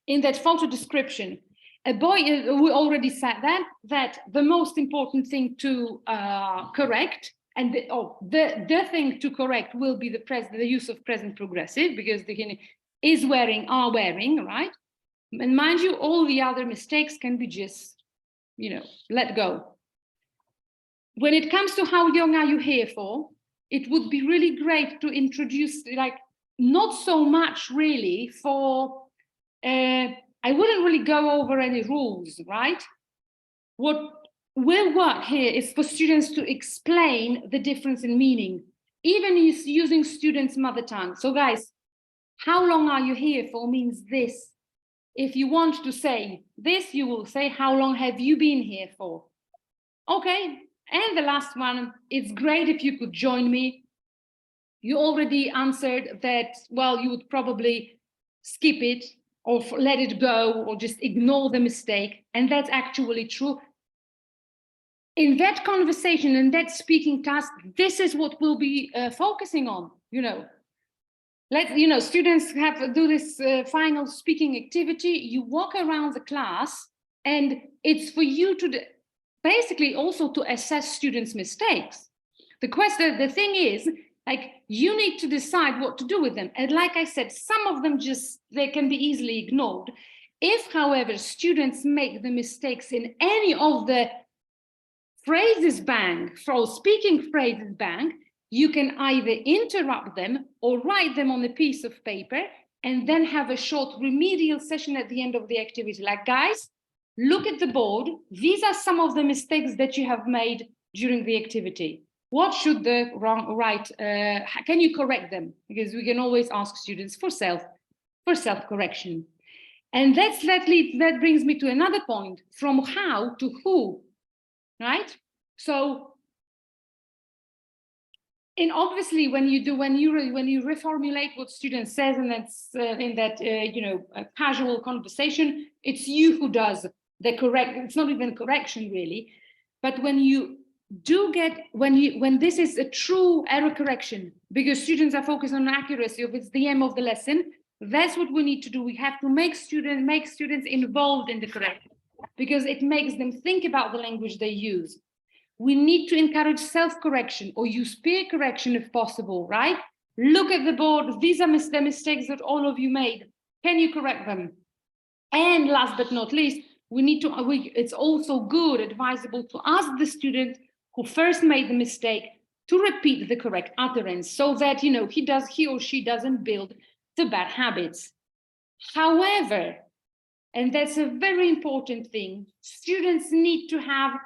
In that photo description, a boy, we already said that the most important thing to correct, and the thing to correct will be the use of present progressive, because the is wearing, are wearing, right? And mind you, all the other mistakes can be just, let go. When it comes to how long are you here for, it would be really great to introduce, not so much really for, I wouldn't really go over any rules, right? What will work here is for students to explain the difference in meaning, even using students' mother tongue. So guys, how long are you here for means this. If you want to say this, you will say, how long have you been here for? Okay, and the last one, it's great if you could join me. You already answered that, well, you would probably skip it or let it go or just ignore the mistake. And that's actually true. In that conversation, in that speaking task, this is what we'll be focusing on, students have to do this final speaking activity. You walk around the class and it's for you to basically also to assess students' mistakes. The thing is, like, you need to decide what to do with them. And like I said, some of them they can be easily ignored. If, however, students make the mistakes in any of the phrases bank, for speaking phrases bank, you can either interrupt them or write them on a piece of paper and then have a short remedial session at the end of the activity. Like, guys, look at the board. These are some of the mistakes that you have made during the activity. What should the can you correct them? Because we can always ask students for self-correction. And that brings me to another point, from how to who, right? So, and obviously when you reformulate what student says, and that's in that casual conversation, it's you who does the correct. It's not even correction really, but when you do get when this is a true error correction, because students are focused on accuracy of it's the aim of the lesson, that's what we need to do. We have to make students involved in the correction, because it makes them think about the language they use. We need to encourage self-correction or use peer correction if possible, right? Look at the board. These are the mistakes that all of you made. Can you correct them? And last but not least, it's also good, advisable to ask the student who first made the mistake to repeat the correct utterance so that, he or she doesn't build the bad habits. However, and that's a very important thing, students need to have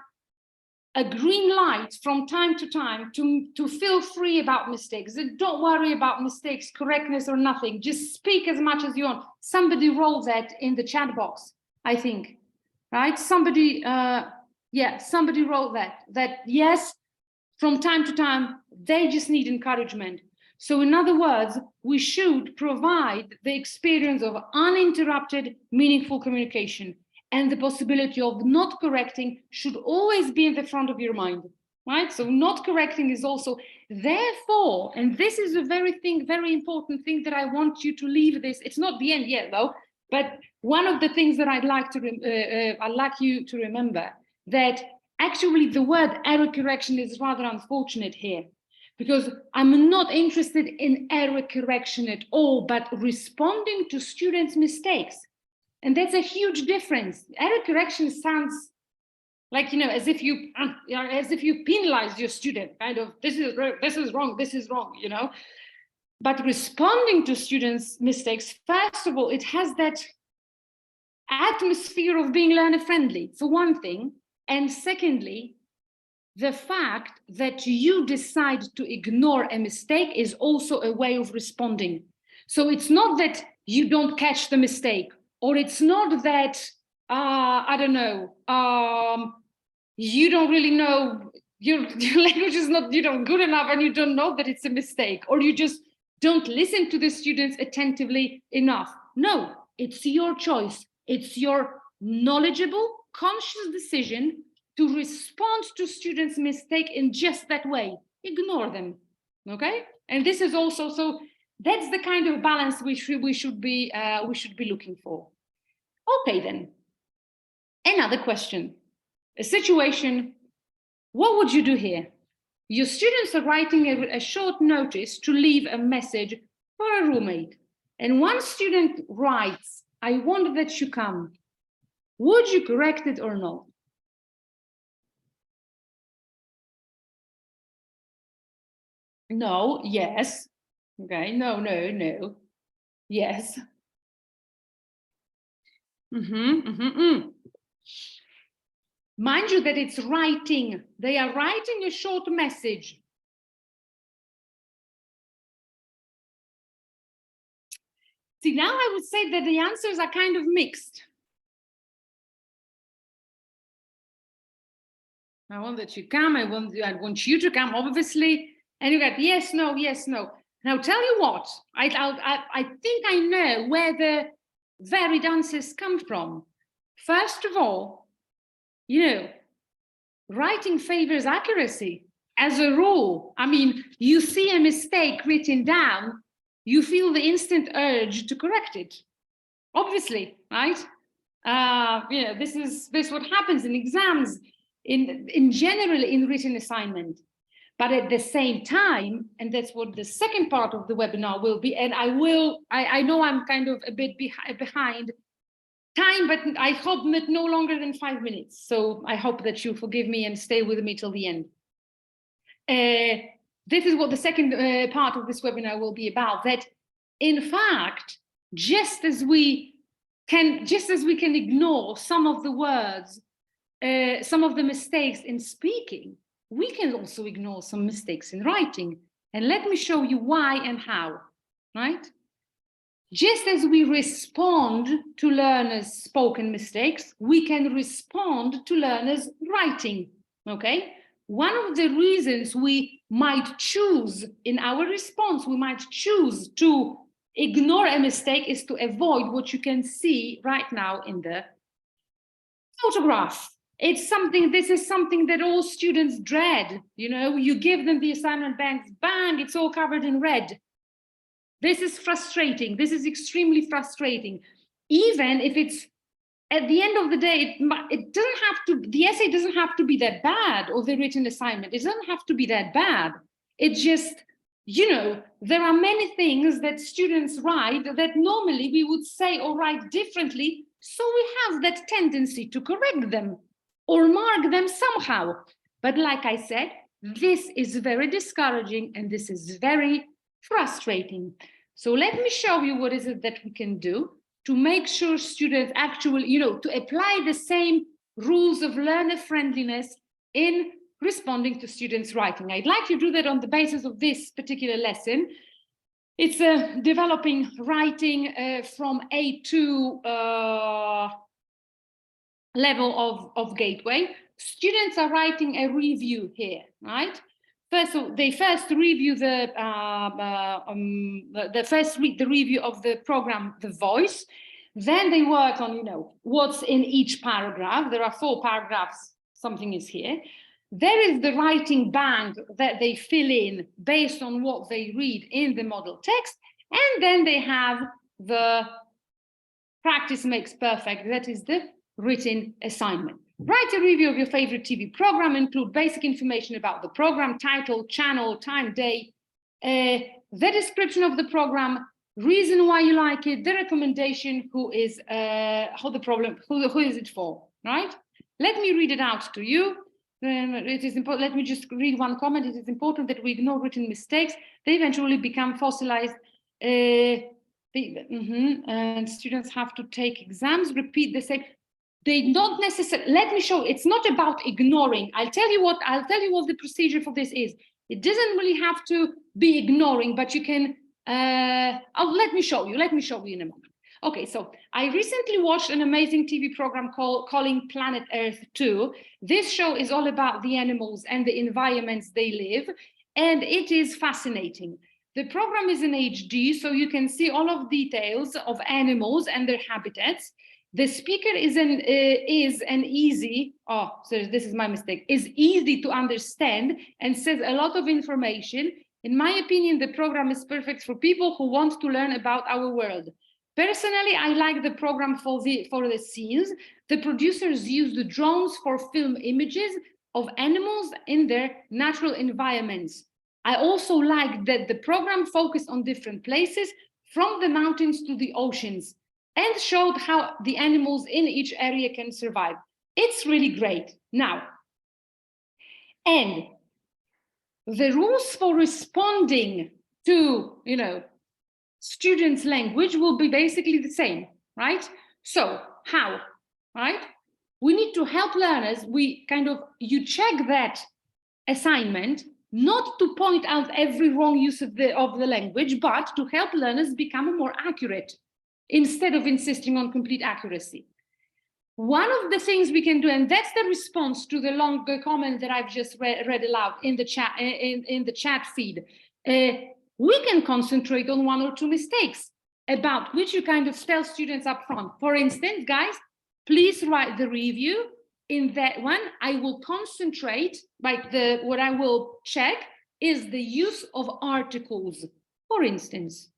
a green light from time to time to feel free about mistakes. And don't worry about mistakes, correctness or nothing. Just speak as much as you want. Somebody wrote that in the chat box, I think, right? Somebody wrote that yes, from time to time, they just need encouragement. So in other words, we should provide the experience of uninterrupted, meaningful communication. And the possibility of not correcting should always be in the front of your mind, right? So not correcting is also, therefore, and this is a very important thing that I want you to leave this. It's not the end yet, though. But one of the things that I'd like you to remember, that actually the word error correction is rather unfortunate here, because I'm not interested in error correction at all, but responding to students' mistakes. And that's a huge difference. Error correction sounds like, as if you penalize your student, kind of, this is wrong, But responding to students' mistakes, first of all, it has that atmosphere of being learner-friendly, for one thing. And secondly, the fact that you decide to ignore a mistake is also a way of responding. So it's not that you don't catch the mistake, or it's not that, you don't really know, your language is not, good enough and you don't know that it's a mistake, or you just don't listen to the students attentively enough. No, it's your choice. It's your knowledgeable, conscious decision to respond to students' mistake in just that way. Ignore them, okay? And this is also, so that's the kind of balance we should be looking for. Okay, then. Another question. A situation. What would you do here? Your students are writing a short notice to leave a message for a roommate. And one student writes, "I want that you come." Would you correct it or not? No, yes. Okay, no, yes. Mind you that it's writing. They are writing a short message. See, now I would say that the answers are kind of mixed. I want that you come, I want you to come, obviously. And you got yes, no, yes, no. Now tell you what, I think I know where the varied answers come from. First of all, you know, writing favors accuracy as a rule. I mean, you see a mistake written down, you feel the instant urge to correct it. Obviously, right? You know, this what happens in exams, in general in written assignment. But at the same time, and that's what the second part of the webinar will be, and I know I'm kind of a bit behind time, but I hope not no longer than 5 minutes. So I hope that you forgive me and stay with me till the end. This is what the second part of this webinar will be about, that in fact, just as we can ignore some of the words, some of the mistakes in speaking, we can also ignore some mistakes in writing. And let me show you why and how, right? Just as we respond to learners' spoken mistakes, we can respond to learners' writing, okay? One of the reasons we might choose in our response, we might choose to ignore a mistake is to avoid what you can see right now in the photograph. This is something that all students dread. You know, you give them the assignment banks, bang, it's all covered in red. This is frustrating. This is extremely frustrating. Even if it's at the end of the day, it doesn't have to, the essay doesn't have to be that bad, or the written assignment, it doesn't have to be that bad. It's just, you know, there are many things that students write that normally we would say or write differently. So we have that tendency to correct them or mark them somehow. But like I said, this is very discouraging and this is very frustrating. So let me show you what is it that we can do to make sure students actually, you know, to apply the same rules of learner friendliness in responding to students' writing. I'd like to do that on the basis of this particular lesson. It's developing writing from A2 level of Gateway. Students are writing a review here, right? First, so they first review the review of the program, The Voice. Then they work on, you know, what's in each paragraph. There are 4 paragraphs, something is here. There is the writing bank that they fill in based on what they read in the model text. And then they have the practice makes perfect, that is the written assignment. Write a review of your favorite TV program, include basic information about the program, title, channel, time, day, the description of the program, reason why you like it, the recommendation, who is it for, right? Let me read it out to you. It is important. Let me just read one comment. It is important that we ignore written mistakes. They eventually become fossilized. And students have to take exams, repeat the same. They don't necessarily, let me show, it's not about ignoring. I'll tell you what the procedure for this is. It doesn't really have to be ignoring, but you can, let me show you in a moment. Okay, so I recently watched an amazing TV program calling Planet Earth 2. This show is all about the animals and the environments they live, and it is fascinating. The program is in HD, so you can see all of details of animals and their habitats. The speaker is easy to understand and says a lot of information. In my opinion, the program is perfect for people who want to learn about our world. Personally, I like the program for the scenes. The producers use the drones for film images of animals in their natural environments. I also like that the program focused on different places, from the mountains to the oceans, and showed how the animals in each area can survive. It's really great. Now, and the rules for responding to, you know, students' language will be basically the same, right? So how, right? We need to help learners. You check that assignment, not to point out every wrong use of the language, but to help learners become more accurate, instead of insisting on complete accuracy. One of the things we can do, and that's the response to the longer comment that I've just read aloud in the chat, in the chat feed. We can concentrate on one or two mistakes about which you kind of tell students up front. For instance, guys, please write the review. In that one, I will concentrate, like what I will check is the use of articles, for instance.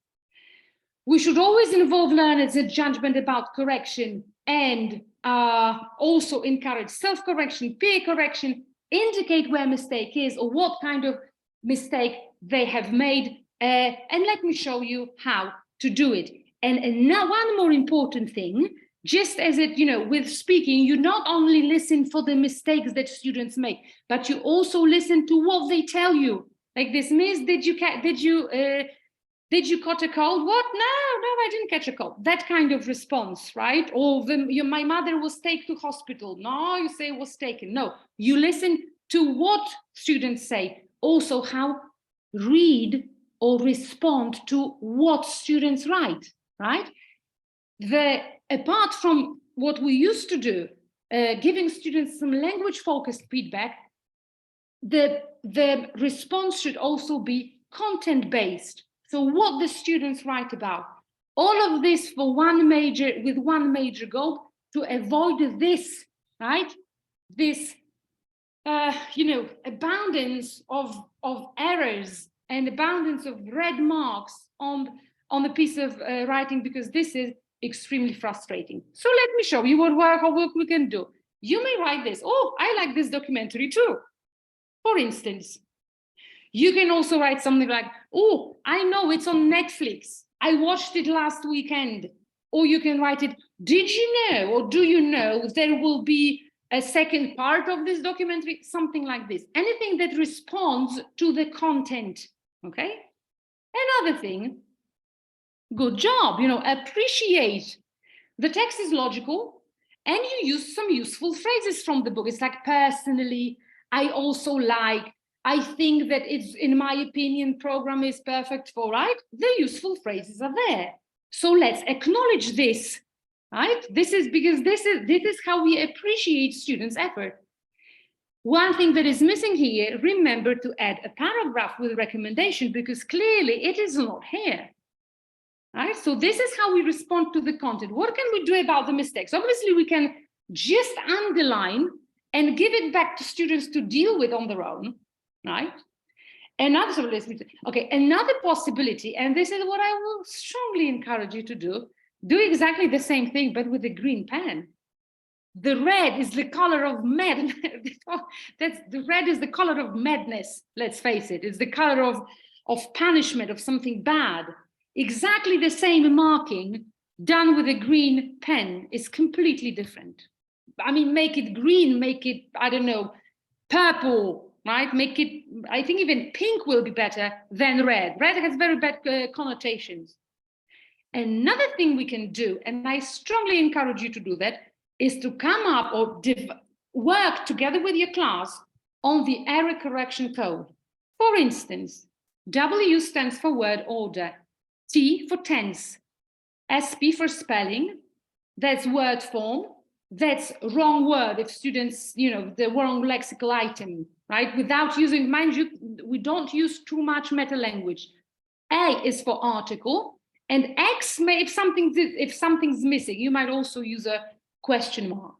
We should always involve learners in judgment about correction and also encourage self-correction, peer correction, indicate where mistake is or what kind of mistake they have made, and let me show you how to do it. And now one more important thing, just as it, with speaking, you not only listen for the mistakes that students make, but you also listen to what they tell you. Like this, miss, did you catch a cold? What? No, I didn't catch a cold. That kind of response, right? Or my mother was taken to hospital. No, you say was taken. No, you listen to what students say. Also, how read or respond to what students write, right? Apart from what we used to do, giving students some language-focused feedback, the response should also be content-based. So what the students write about. All of this with one major goal, to avoid this, right? This, abundance of errors and abundance of red marks on the piece of writing, because this is extremely frustrating. So let me show you what work we can do. You may write this. Oh, I like this documentary too. For instance, you can also write something like, oh, I know it's on Netflix. I watched it last weekend. Or you can write it, did you know, or do you know there will be a second part of this documentary? Something like this. Anything that responds to the content, okay? Another thing, good job, appreciate. The text is logical and you use some useful phrases from the book. It's like, personally, I also like, I think that it's, in my opinion, program is perfect for, right? The useful phrases are there. So let's acknowledge this, right? This is because this is how we appreciate students' effort. One thing that is missing here, remember to add a paragraph with recommendation, because clearly it is not here. Right? So this is how we respond to the content. What can we do about the mistakes? Obviously, we can just underline and give it back to students to deal with on their own, right? Another possibility, and this is what I will strongly encourage you to do exactly the same thing, but with a green pen. The red is the color of madness. The red is the color of madness, let's face it. It's the color of punishment, of something bad. Exactly the same marking done with a green pen is completely different. I mean, make it green, make it, I don't know, purple, right? Make it, I think even pink will be better than red. Red has very bad connotations. Another thing we can do, and I strongly encourage you to do that, is to come up or work together with your class on the error correction code. For instance, W stands for word order, T for tense, SP for spelling, that's word form, that's wrong word if students, the wrong lexical item, right? Without using, mind you, we don't use too much meta language. A is for article, and X may, if something's missing, you might also use a question mark.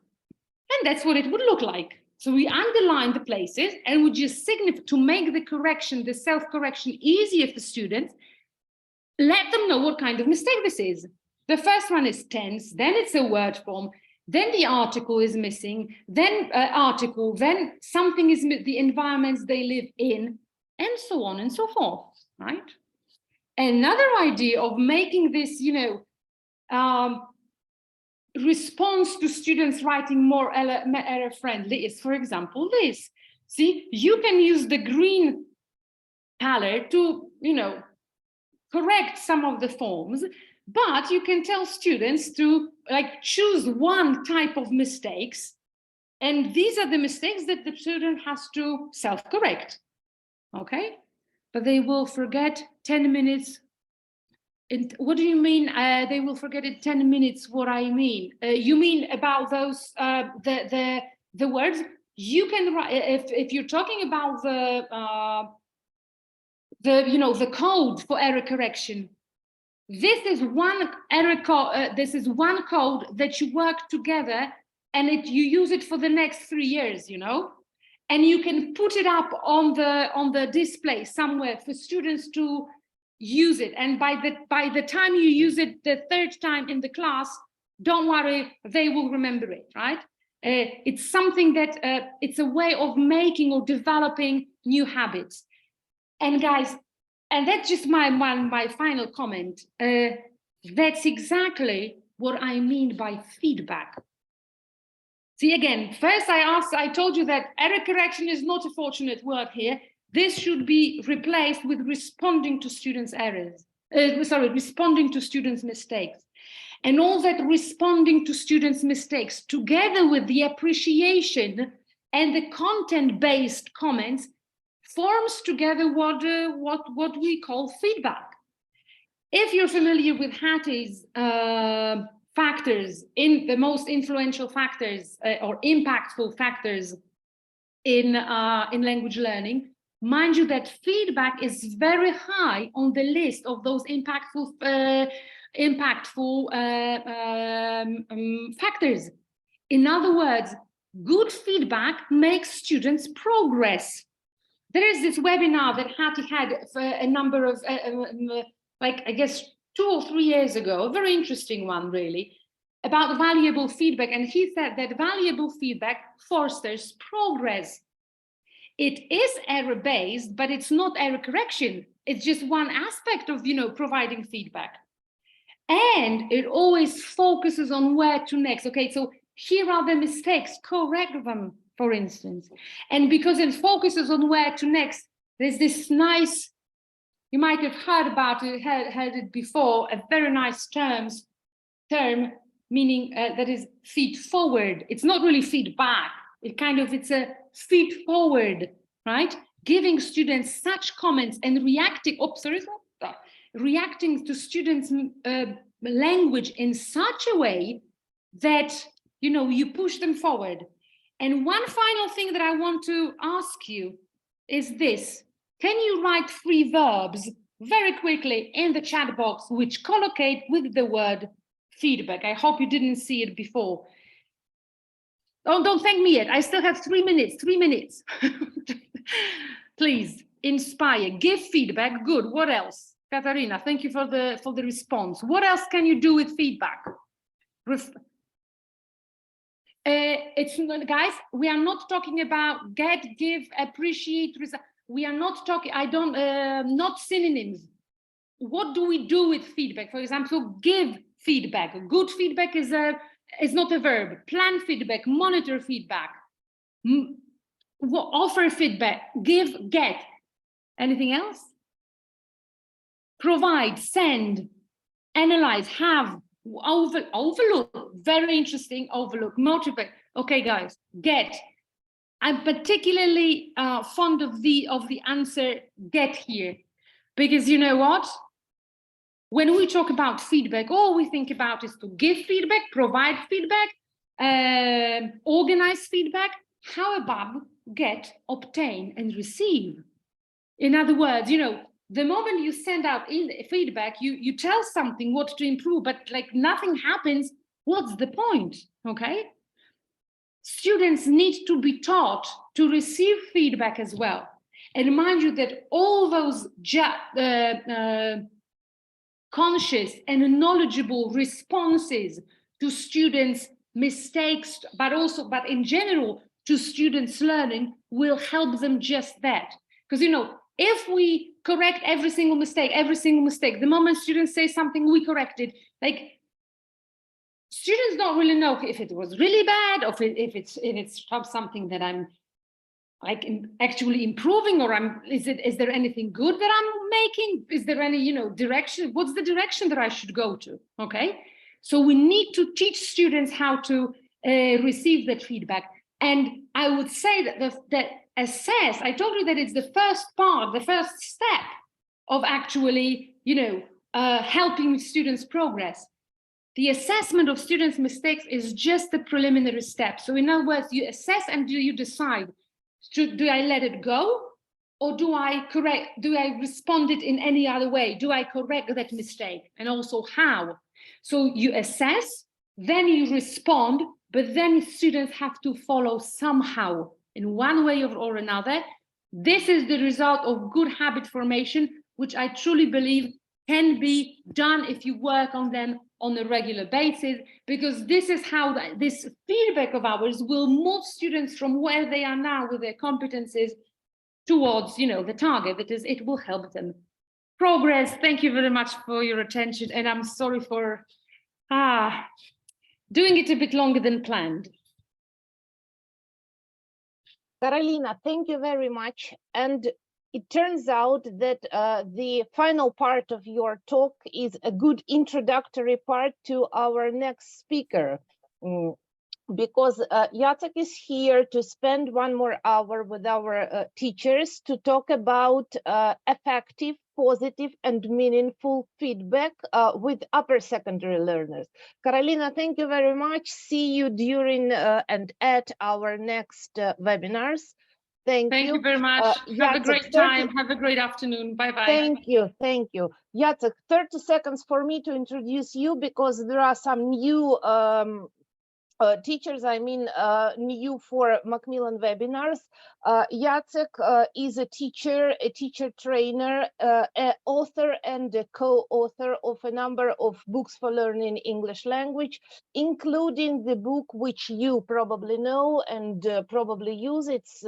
And that's what it would look like. So we underline the places and we just signify to make the correction, the self-correction easier for students. Let them know what kind of mistake this is. The first one is tense, then it's a word form, then the article is missing, then article, then something is the environments they live in, and so on and so forth, right? Another idea of making this, response to students writing more error friendly is, for example, this. See, you can use the green color to, correct some of the forms, but you can tell students to choose one type of mistakes, and these are the mistakes that the student has to self-correct, okay? But they will forget 10 minutes And what do you mean? They will forget in 10 minutes what I mean. You mean about those the words? You can write if you're talking about the code for error correction. This is one error code. This is one code that you work together, and you use it for the next 3 years. And you can put it up on the display somewhere for students to use it. And by the time you use it the third time in the class, don't worry, they will remember it, right? It's something that it's a way of making or developing new habits. And guys, and that's just my final comment. That's exactly what I mean by feedback. See, again, first I told you that error correction is not a fortunate word here. This should be replaced with responding to students' errors. Responding to students' mistakes. And all that responding to students' mistakes, together with the appreciation and the content-based comments, forms together what we call feedback. If you're familiar with Hattie's factors, in the most influential factors or impactful factors in language learning, mind you that feedback is very high on the list of those impactful factors. In other words, good feedback makes students progress. There is this webinar that Hattie had for a number of, I guess 2 or 3 years ago, a very interesting one really, about valuable feedback. And he said that valuable feedback fosters progress. It is error-based, but it's not error correction. It's just one aspect of, providing feedback. And it always focuses on where to next. Okay, so here are the mistakes, correct them, for instance. And because it focuses on where to next, there's this nice, you might have heard about it, heard it before, a very nice term, meaning that is feed forward. It's not really feedback. It's a feed forward, right? Giving students such comments and reacting to students' language in such a way that, you push them forward. And one final thing that I want to ask you is this. Can you write 3 verbs very quickly in the chat box which collocate with the word feedback? I hope you didn't see it before. Oh, don't thank me yet. I still have 3 minutes. 3 minutes. Please inspire, give feedback. Good. What else? Katarina, thank you for the response. What else can you do with feedback? Guys, we are not talking about get, give, appreciate. We are not talking. Not synonyms. What do we do with feedback? For example, give feedback. Good feedback is not a verb. Plan feedback, monitor feedback, offer feedback, give, get. Anything else? Provide, send, analyze, have, overlook. Very interesting. Overlook, motivate. Okay, guys, get. I'm particularly fond of the answer get here, because you know what? When we talk about feedback, all we think about is to give feedback, provide feedback, organize feedback. How about get, obtain, and receive? In other words, the moment you send out feedback, you tell something what to improve, but nothing happens. What's the point? Okay. Students need to be taught to receive feedback as well. And mind you that all those conscious and knowledgeable responses to students' mistakes, but in general to students' learning will help them just that. Because, if we correct every single mistake, the moment students say something, we correct it. Students don't really know if it was really bad, or if it's something that I'm actually improving, or is there anything good that I'm making? Is there any direction? What's the direction that I should go to? Okay, so we need to teach students how to receive that feedback. And I would say that assess, I told you that it's the first part, the first step of actually helping students progress. The assessment of students' mistakes is just the preliminary step. So in other words, you assess and you decide, do I let it go? Or do I respond it in any other way? Do I correct that mistake? And also how? So you assess, then you respond, but then students have to follow somehow in one way or another. This is the result of good habit formation, which I truly believe can be done if you work on them on a regular basis, because this is how this feedback of ours will move students from where they are now with their competencies towards, the target. That is, it will help them progress. Thank you very much for your attention, and I'm sorry for doing it a bit longer than planned. Carolina, thank you very much. And it turns out that the final part of your talk is a good introductory part to our next speaker. Because Jacek is here to spend 1 more hour with our teachers to talk about effective, positive, and meaningful feedback with upper secondary learners. Carolina, thank you very much. See you during and at our next webinars. Thank you. Thank you very much. Have a great time. Have a great afternoon. Bye-bye. Thank you. Thank you. Jacek, 30 seconds for me to introduce you, because there are some new teachers, new for Macmillan webinars. Jacek is a teacher trainer, author and a co-author of a number of books for learning English language, including the book which you probably know and probably use. It's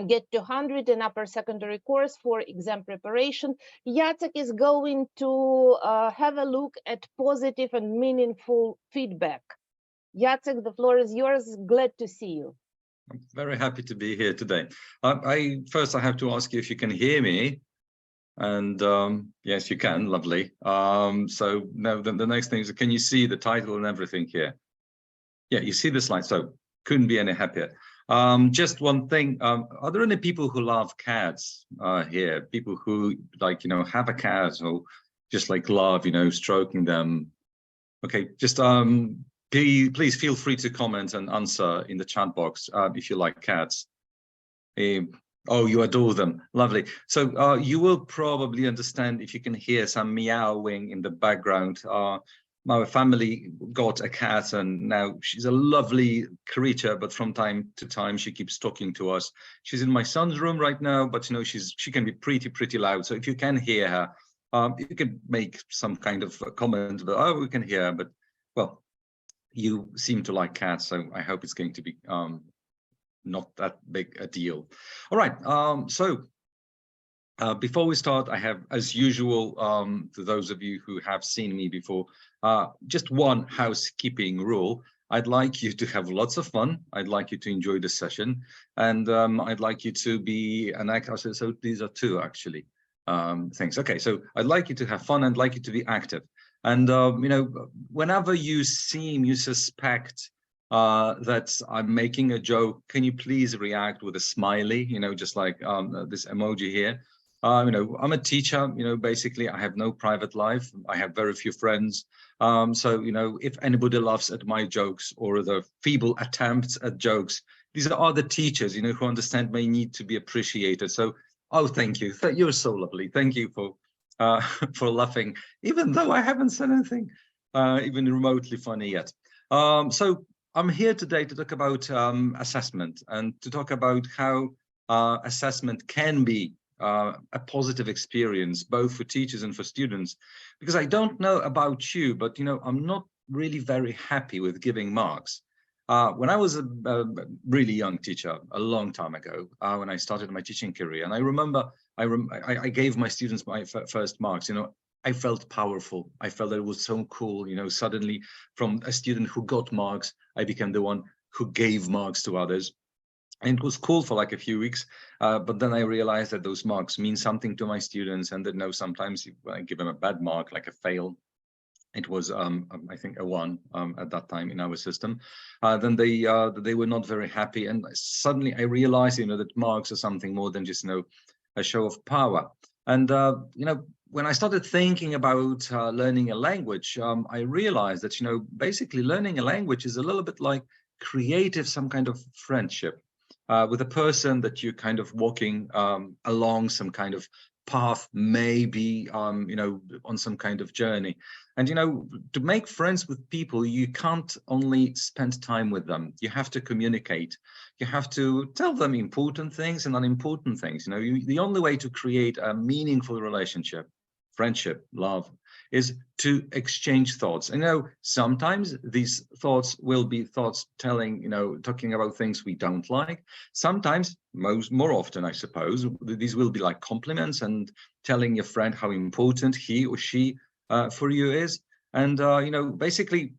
Get to 100, an upper secondary course for exam preparation. Jacek is going to have a look at positive and meaningful feedback. Jacek, the floor is yours. Glad to see you. I'm very happy to be here today. First, I have to ask you if you can hear me. And yes, you can. Lovely. So now the next thing is, can you see the title and everything here? Yeah, you see the slide. So couldn't be any happier. Just one thing. Are there any people who love cats here? People who have a cat or just love, stroking them? Okay, just please feel free to comment and answer in the chat box if you like cats. Oh, you adore them. Lovely. So you will probably understand if you can hear some meowing in the background. My family got a cat, and now she's a lovely creature, but from time to time she keeps talking to us. She's in my son's room right now, but she can be pretty loud. So if you can hear her, you can make some kind of comment, but we can hear her, but well, you seem to like cats, so I hope it's going to be not that big a deal. All right, before we start, I have, as usual, to those of you who have seen me before, just one housekeeping rule. I'd like you to have lots of fun. I'd like you to enjoy the session, and I'd like you to be an actor. So these are two actually things. Okay, so I'd like you to have fun. I'd like you to be active. And, whenever you suspect that I'm making a joke, can you please react with a smiley, just like this emoji here. I'm a teacher, basically I have no private life. I have very few friends. So, if anybody laughs at my jokes or the feeble attempts at jokes, these are other teachers, who understand my need to be appreciated. So, oh, thank you. You're so lovely. Thank you for laughing, even though I haven't said anything even remotely funny yet. So I'm here today to talk about assessment and to talk about how assessment can be a positive experience, both for teachers and for students, because I don't know about you, but I'm not really very happy with giving marks. When I was a really young teacher a long time ago, when I started my teaching career, and I remember I gave my students my first marks, I felt powerful. I felt that it was so cool, suddenly from a student who got marks, I became the one who gave marks to others. And it was cool for like a few weeks, but then I realized that those marks mean something to my students, and that sometimes when I give them a bad mark, like a fail, it was I think a 1 at that time in our system, then they were not very happy. And suddenly I realized that marks are something more than just a show of power. And when I started thinking about learning a language, I realized that, basically learning a language is a little bit like creative, some kind of friendship with a person that you're kind of walking along some kind of path, maybe, on some kind of journey. And, to make friends with people, you can't only spend time with them. You have to communicate. You have to tell them important things and unimportant things. The only way to create a meaningful relationship, friendship, love, is to exchange thoughts. And sometimes these thoughts will be thoughts talking about things we don't like. Sometimes, more often, I suppose, these will be like compliments and telling your friend how important he or she for you is. And basically,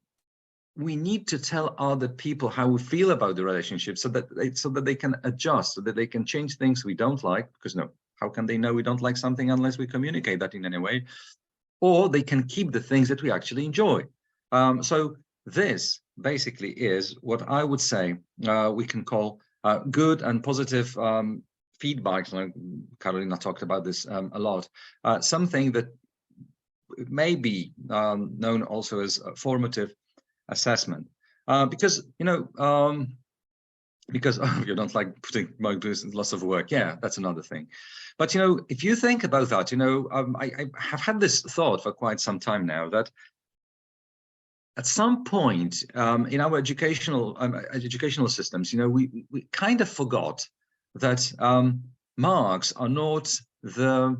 we need to tell other people how we feel about the relationship so that they can adjust, so that they can change things we don't like. Because how can they know we don't like something unless we communicate that in any way? Or they can keep the things that we actually enjoy. So this basically is what I would say we can call good and positive feedback. Carolina talked about this a lot. Something that may be known also as formative assessment, because you don't like putting lots of work. Yeah, that's another thing. But if you think about that, I have had this thought for quite some time now, that at some point in our educational systems, we kind of forgot that marks are not the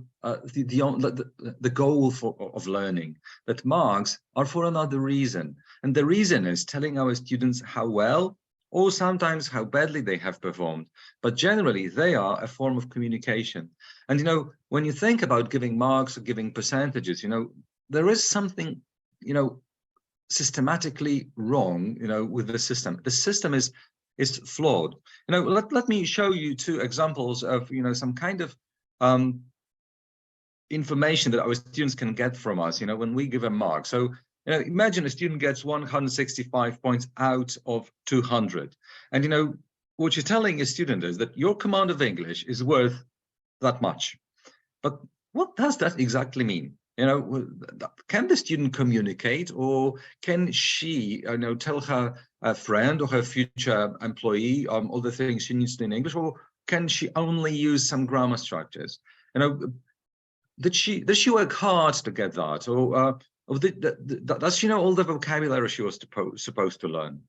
goal of learning. That marks are for another reason, and the reason is telling our students how well or sometimes how badly they have performed, but generally they are a form of communication. And when you think about giving marks or giving percentages, there is something systematically wrong with the system. The system is flawed. Let me show you two examples of some kind of information that our students can get from us when we give a mark. So imagine a student gets 165 points out of 200. And what you're telling a student is that your command of English is worth that much. But what does that exactly mean? Can the student communicate, or can she tell her friend or her future employee all the things she needs to do in English, or can she only use some grammar structures? Does she work hard to get that, or does she know all the vocabulary she was supposed to learn?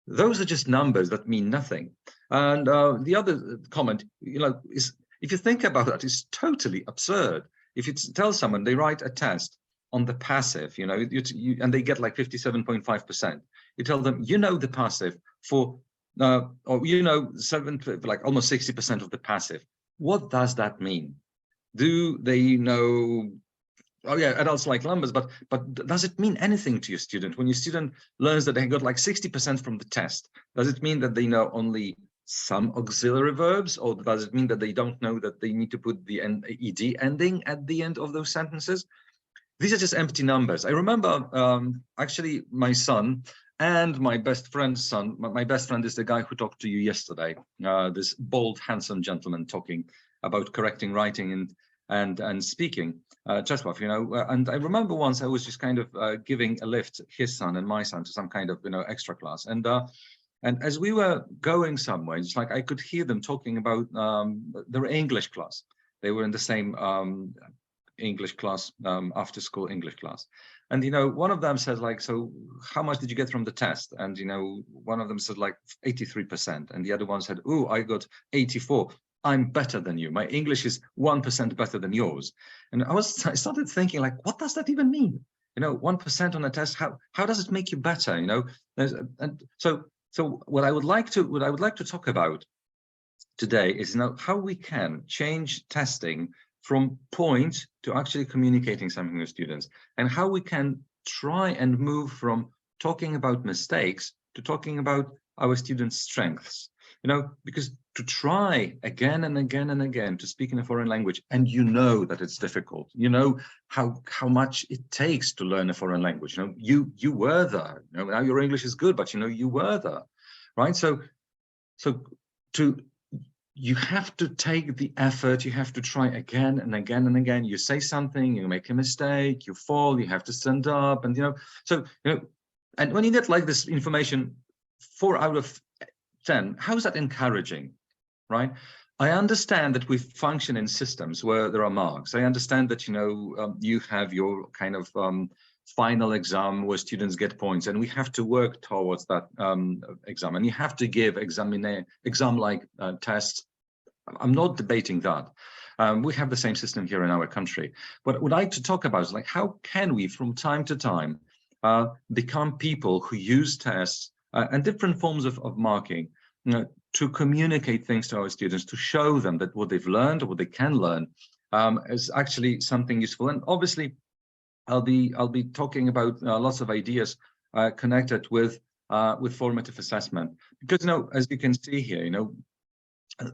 Those are just numbers that mean nothing. And the other comment, is, if you think about that, is totally absurd. If you tell someone they write a test on the passive, and they get like 57.5%, you tell them, the passive for, or almost 60% of the passive. What does that mean? Do they know? Oh yeah, adults like numbers, but does it mean anything to your student when your student learns that they got like 60% from the test? Does it mean that they know only some auxiliary verbs, or does it mean that they don't know that they need to put the ed ending at the end of those sentences? These are just empty numbers. I remember actually my son and my best friend's son. My best friend is the guy who talked to you yesterday, this bold, handsome gentleman talking about correcting writing and speaking, Czesław, and I remember once I was just kind of giving a lift, his son and my son, to some kind of extra class, and as we were going somewhere, it's like I could hear them talking about their English class. They were in the same English class, after school English class. And, one of them said, like, so how much did you get from the test? And, one of them said like 83%. And the other one said, oh, I got 84. I'm better than you. My English is 1% better than yours. And I started thinking, like, what does that even mean? 1% on a test, how does it make you better? And so what I would like to talk about today is how we can change testing from point to actually communicating something with students, and how we can try and move from talking about mistakes to talking about our students' strengths. Because to try again and again and again to speak in a foreign language, and that it's difficult, how much it takes to learn a foreign language. You were there. Now your English is good, but you were there, right? So to you have to take the effort, you have to try again and again and again. You say something, you make a mistake, you fall, you have to stand up, and so and when you get like this information 4 out of 10, how is that encouraging, right? I understand that we function in systems where there are marks. I understand that you have your kind of final exam where students get points, and we have to work towards that exam, and you have to give exam-like tests. I'm not debating that. We have the same system here in our country. But what I'd like to talk about is like, how can we from time to time become people who use tests and different forms of marking to communicate things to our students, to show them that what they've learned or what they can learn is actually something useful. And obviously, I'll be talking about lots of ideas connected with formative assessment, because as you can see here,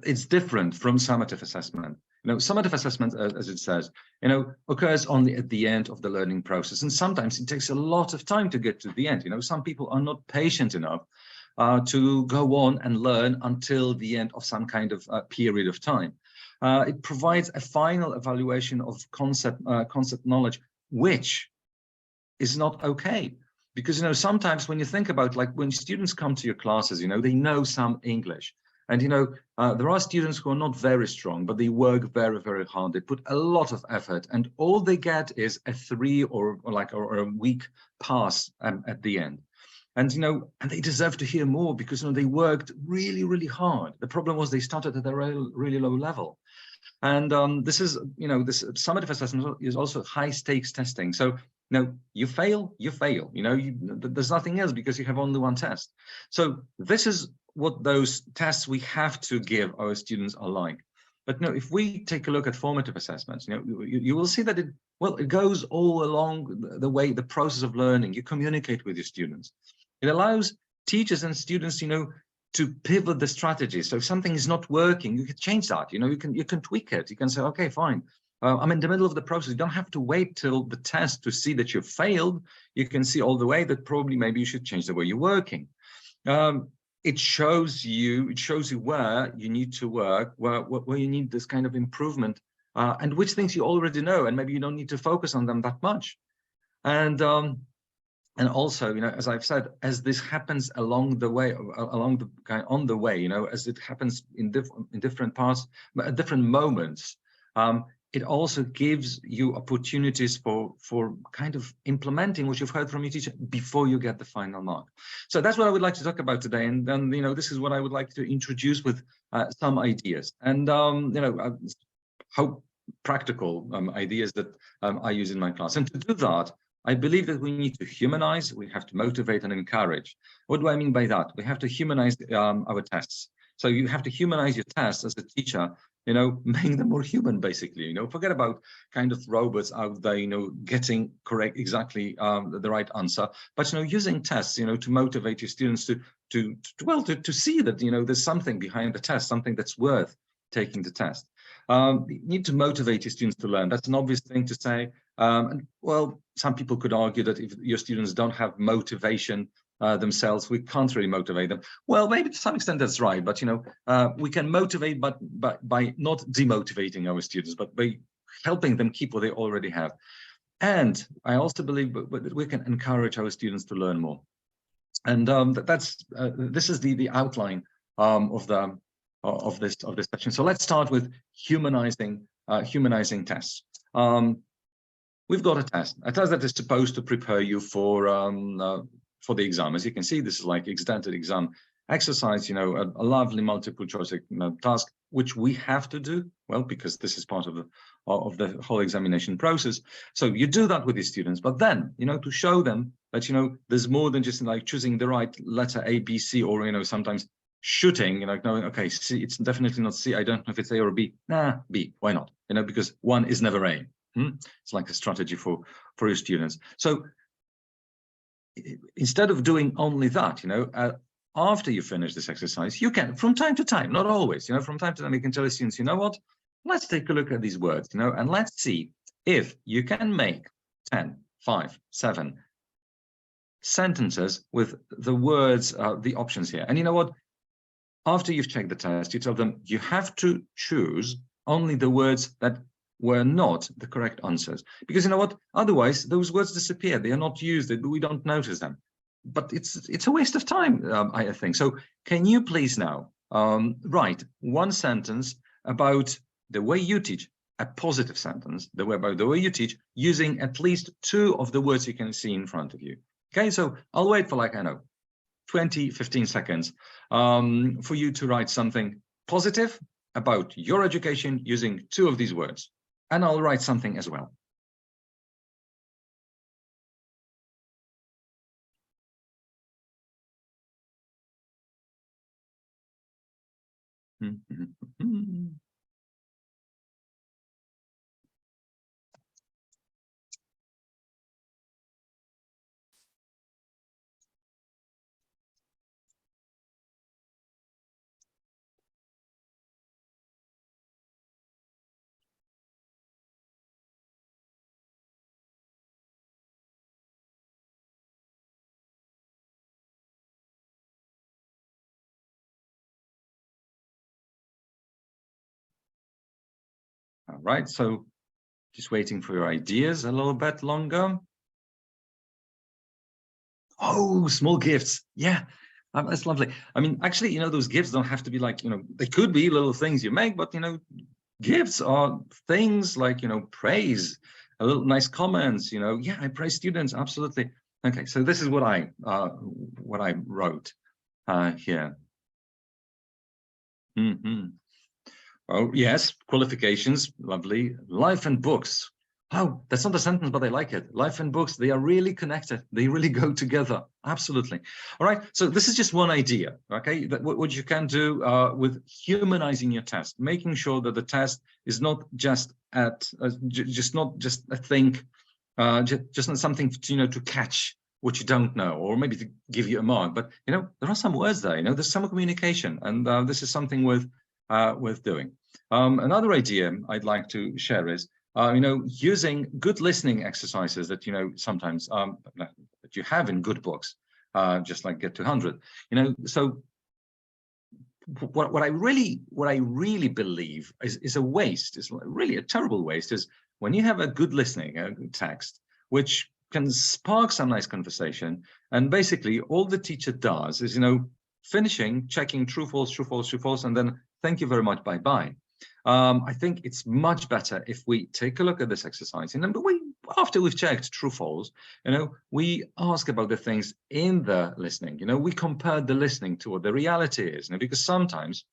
it's different from summative assessment. Summative assessment, as it says, occurs only at the end of the learning process, and sometimes it takes a lot of time to get to the end. Some people are not patient enough to go on and learn until the end of some kind of period of time. It provides a final evaluation of concept knowledge, which is not okay, because sometimes when you think about, like, when students come to your classes, they know some English, and there are students who are not very strong, but they work very, very hard. They put a lot of effort, and all they get is a 3 or a weak pass at the end. And and they deserve to hear more, because they worked really, really hard. The problem was they started at a really low level. And this is, this summative assessment is also high stakes testing. So you fail, you fail. There's nothing else, because you have only one test. So this is what those tests we have to give our students are like. But if we take a look at formative assessments, you will see that it goes all along the way, the process of learning. You communicate with your students. It allows teachers and students, to pivot the strategy. So if something is not working, you can change that. You can tweak it. You can say, okay, fine. I'm in the middle of the process. You don't have to wait till the test to see that you've failed. You can see all the way that probably maybe you should change the way you're working. It shows you where you need to work, where you need this kind of improvement, and which things you already know, and maybe you don't need to focus on them that much. And also, as I've said, as this happens along the way, as it happens in different parts, at different moments, it also gives you opportunities for kind of implementing what you've heard from your teacher before you get the final mark. So that's what I would like to talk about today. And then, this is what I would like to introduce with some ideas. And, how practical ideas that I use in my class. And to do that, I believe that we need to humanize, we have to motivate and encourage. What do I mean by that? We have to humanize our tests. So you have to humanize your tests as a teacher, making them more human, basically. Forget about kind of robots out there, getting correct exactly the right answer. But using tests, to motivate your students to see that there's something behind the test, something that's worth taking the test. You need to motivate your students to learn. That's an obvious thing to say. And well, some people could argue that if your students don't have motivation themselves, we can't really motivate them. Well, maybe to some extent that's right, but we can motivate, but by not demotivating our students, but by helping them keep what they already have. And I also believe that we can encourage our students to learn more. And this is the outline of this section. So let's start with humanizing tests. We've got a test that is supposed to prepare you for the exam. As you can see, this is like extended exam exercise, a lovely multiple choice task, which we have to do, well, because this is part of the whole examination process. So you do that with your students, but then, to show them that, there's more than just like choosing the right letter A, B, C, or, sometimes shooting, knowing, okay, C, it's definitely not C. I don't know if it's A or B. Nah, B, why not? Because one is never A. It's like a strategy for your students. So instead of doing only that, after you finish this exercise, you can, from time to time, not always, from time to time, you can tell the students, what, let's take a look at these words, and let's see if you can make 10, 5, 7 sentences with the words, the options here. And you know what? after you've checked the test, you tell them you have to choose only the words that were not the correct answers. Because you know what? Otherwise, those words disappear. They are not used. We don't notice them. But it's a waste of time, I think. So can you please now write one sentence about the way you teach, a positive sentence, about the way you teach, using at least 2 of the words you can see in front of you. Okay, so I'll wait for like, I know, 20, 15 seconds for you to write something positive about your education using 2 of these words. And I'll write something as well. All right, so just waiting for your ideas a little bit longer. Oh, small gifts. Yeah, that's lovely. I mean, actually, you know, those gifts don't have to be like, you know, they could be little things you make, but, you know, gifts are things like, you know, praise, a little nice comments, you know, yeah, I praise students, absolutely. Okay, so this is what I wrote here. Oh, yes, qualifications, lovely. Life and books. Oh, that's not a sentence, but I like it. Life and books, they are really connected. They really go together. Absolutely. All right. So this is just one idea, okay? That what you can do with humanizing your test, making sure that the test is not just not just a thing, just not something to, you know, to catch what you don't know, or maybe to give you a mark. But, you know, there are some words there, you know, there's some communication, and this is something worth doing. Another idea I'd like to share is, you know, using good listening exercises that, you know, sometimes that you have in good books, just like Get to 100. You know, so what I really believe is a waste, is really a terrible waste, is when you have a good listening text, which can spark some nice conversation, and basically all the teacher does is, you know, finishing, checking true, false, true, false, true, false, and then thank you very much, bye-bye. I think it's much better if we take a look at this exercise, and then after we've checked true, false, you know, we ask about the things in the listening. You know, we compare the listening to what the reality is, you know, because sometimes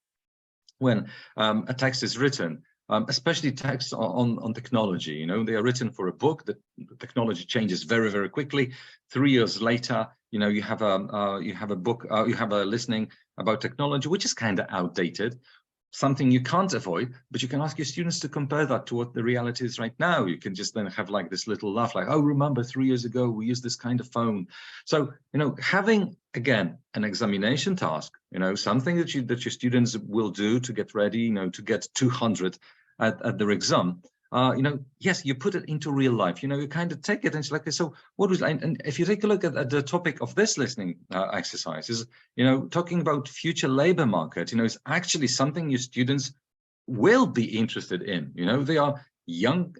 when a text is written, especially texts on technology, you know, they are written for a book. The technology changes very, very quickly. 3 years later, you know, you have a book, you have a listening about technology, which is kind of outdated, something you can't avoid, but you can ask your students to compare that to what the reality is right now. You can just then have like this little laugh, like, oh, remember 3 years ago, we used this kind of phone. So, you know, having, again, an examination task, you know, something that your students will do to get ready, you know, to get 200 at their exam. You know, yes, you put it into real life, you know, you kind of take it and it's like, so what was, and if you take a look at the topic of this listening exercise is, you know, talking about future labor market, you know, it's actually something your students will be interested in. You know, they are young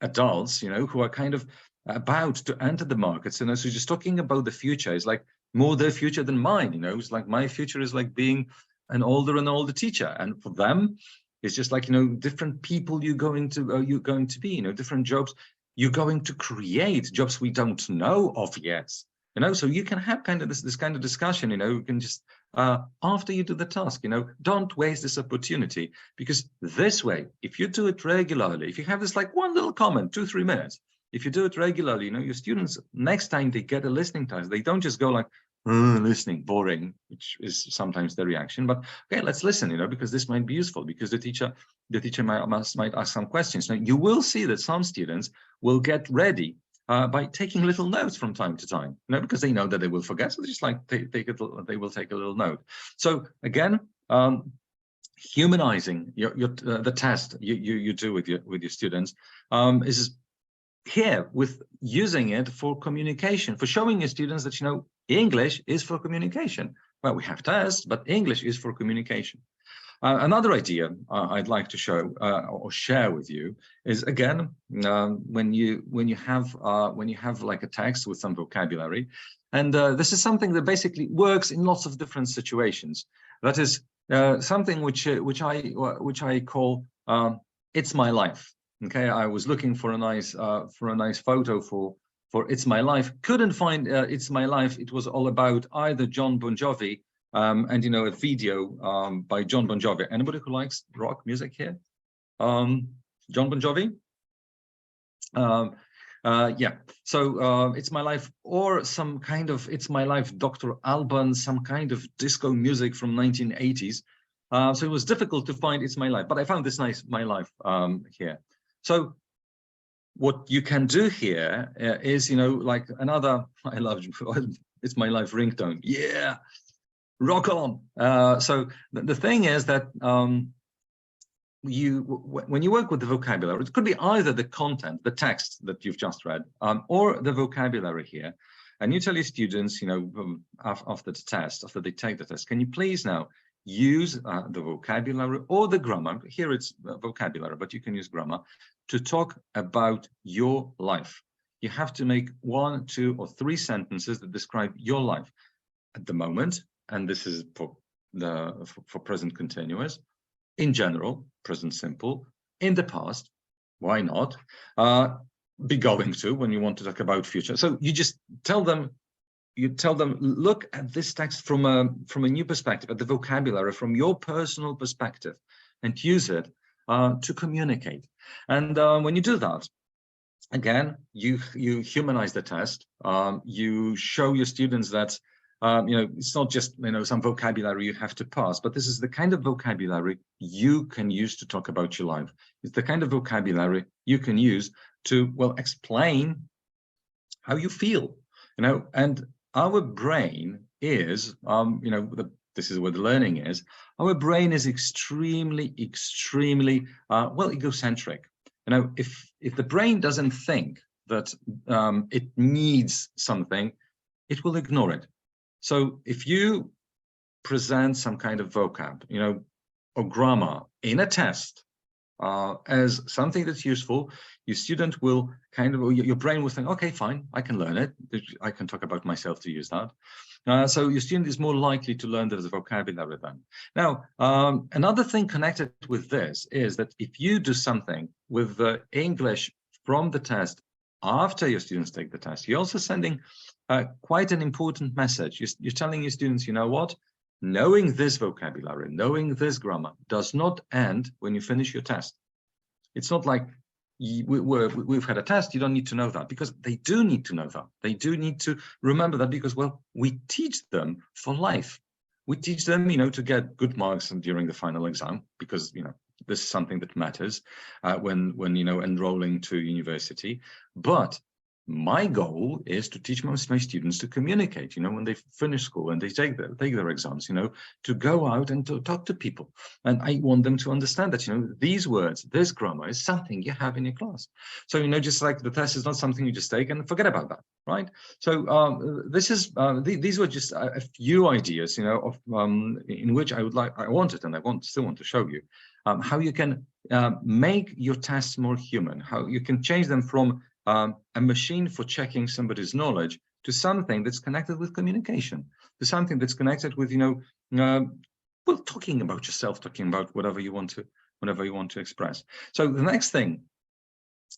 adults, you know, who are kind of about to enter the markets. And so just talking about the future is like more their future than mine, you know, it's like my future is like being an older and older teacher. And for them, it's just like, you know, different people you're going to be, you know, different jobs you're going to create, jobs we don't know of yet, you know. So you can have kind of this kind of discussion, you know. You can just after you do the task, you know, don't waste this opportunity, because this way, if you do it regularly, if you have this like one little comment, 2-3 minutes, if you do it regularly, you know, your students, next time they get a listening task, they don't just go like, listening, boring, which is sometimes the reaction, but okay, let's listen, you know, because this might be useful, because the teacher might ask some questions. Now, you will see that some students will get ready by taking little notes from time to time, you know, because they know that they will forget, so they just like they will take a little note. So again, humanizing the test you do with your students is here with using it for communication, for showing your students that, you know, English is for communication. Well, we have tests, but English is for communication. Another idea I'd like to show or share with you is, again, when you have like a text with some vocabulary, and this is something that basically works in lots of different situations. That is something which I call "It's My Life." Okay, I was looking for a nice photo for "It's My Life." Couldn't find "It's My Life." It was all about either John Bon Jovi. And a video by John Bon Jovi. Anybody who likes rock music here? John Bon Jovi? Yeah. So "It's My Life," or some kind of "It's My Life" Dr. Alban, some kind of disco music from 1980s. So it was difficult to find "It's My Life," but I found this nice "My Life" here. So what you can do here is, like another, I love "It's My Life" ringtone. Yeah. Rock on. So the thing is that when you work with the vocabulary, it could be either the content, the text that you've just read, or the vocabulary here. And you tell your students, after the test, after they take the test, can you please now use the vocabulary or the grammar? Here it's vocabulary, but you can use grammar to talk about your life. You have to make 1, 2, or 3 sentences that describe your life at the moment. And this is for present continuous, in general, present simple, in the past, why not, be going to when you want to talk about future. So you just tell them, look at this text from a new perspective, at the vocabulary, from your personal perspective, and use it to communicate. And when you do that, again, you humanize the test. You show your students that it's not just some vocabulary you have to pass, but this is the kind of vocabulary you can use to talk about your life. It's the kind of vocabulary you can use to, well, explain how you feel. And our brain is, this is where the learning is. Our brain is extremely, well, egocentric. If the brain doesn't think that it needs something, it will ignore it. So if you present some kind of vocab, or grammar in a test as something that's useful, your student will your brain will think, okay, fine, I can learn it. I can talk about myself to use that. So your student is more likely to learn the vocabulary then. Now, another thing connected with this is that if you do something with the English from the test after your students take the test, you're also sending quite an important message. You're telling your students, you know what? Knowing this vocabulary, knowing this grammar does not end when you finish your test. It's not like we've had a test, you don't need to know that, because they do need to know that. They do need to remember that, because, well, we teach them for life. We teach them, to get good marks during the final exam, because, this is something that matters when enrolling to university. But my goal is to teach my students to communicate, when they finish school and they take their exams, to go out and to talk to people. And I want them to understand that, these words, this grammar is something you have in your class. So, just like the test is not something you just take and forget about that, right? So this is, these were just a few ideas, of in which I still want to show you how you can make your tests more human, how you can change them from a machine for checking somebody's knowledge to something that's connected with communication, to something that's connected with, well, talking about yourself, talking about whatever you want to express. So the next thing